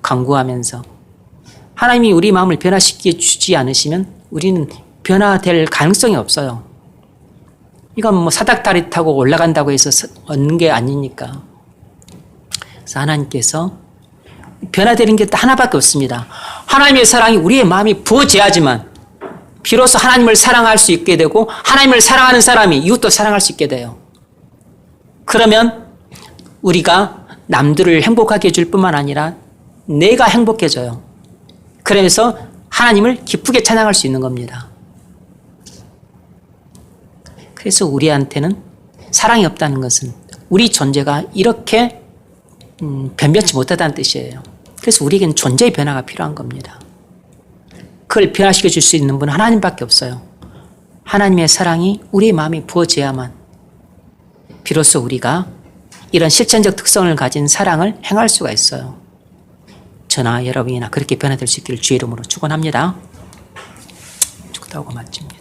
간구하면서 하나님이 우리 마음을 변화시켜 주지 않으시면 우리는 변화될 가능성이 없어요. 이건 뭐 사닥다리 타고 올라간다고 해서 얻는 게 아니니까. 그래서 하나님께서 변화되는 게 하나밖에 없습니다. 하나님의 사랑이 우리의 마음에 부어져야지만 비로소 하나님을 사랑할 수 있게 되고 하나님을 사랑하는 사람이 이웃도 사랑할 수 있게 돼요. 그러면 우리가 남들을 행복하게 해줄 뿐만 아니라 내가 행복해져요. 그러면서 하나님을 기쁘게 찬양할 수 있는 겁니다. 그래서 우리한테는 사랑이 없다는 것은 우리 존재가 이렇게 변변치 못하다는 뜻이에요. 그래서 우리에게는 존재의 변화가 필요한 겁니다. 그걸 변화시켜 줄 수 있는 분은 하나님밖에 없어요. 하나님의 사랑이 우리의 마음에 부어져야만 비로소 우리가 이런 실천적 특성을 가진 사랑을 행할 수가 있어요. 저나 여러분이나 그렇게 변화될 수 있기를 주의 이름으로 축원합니다. 축도하고 마칩니다.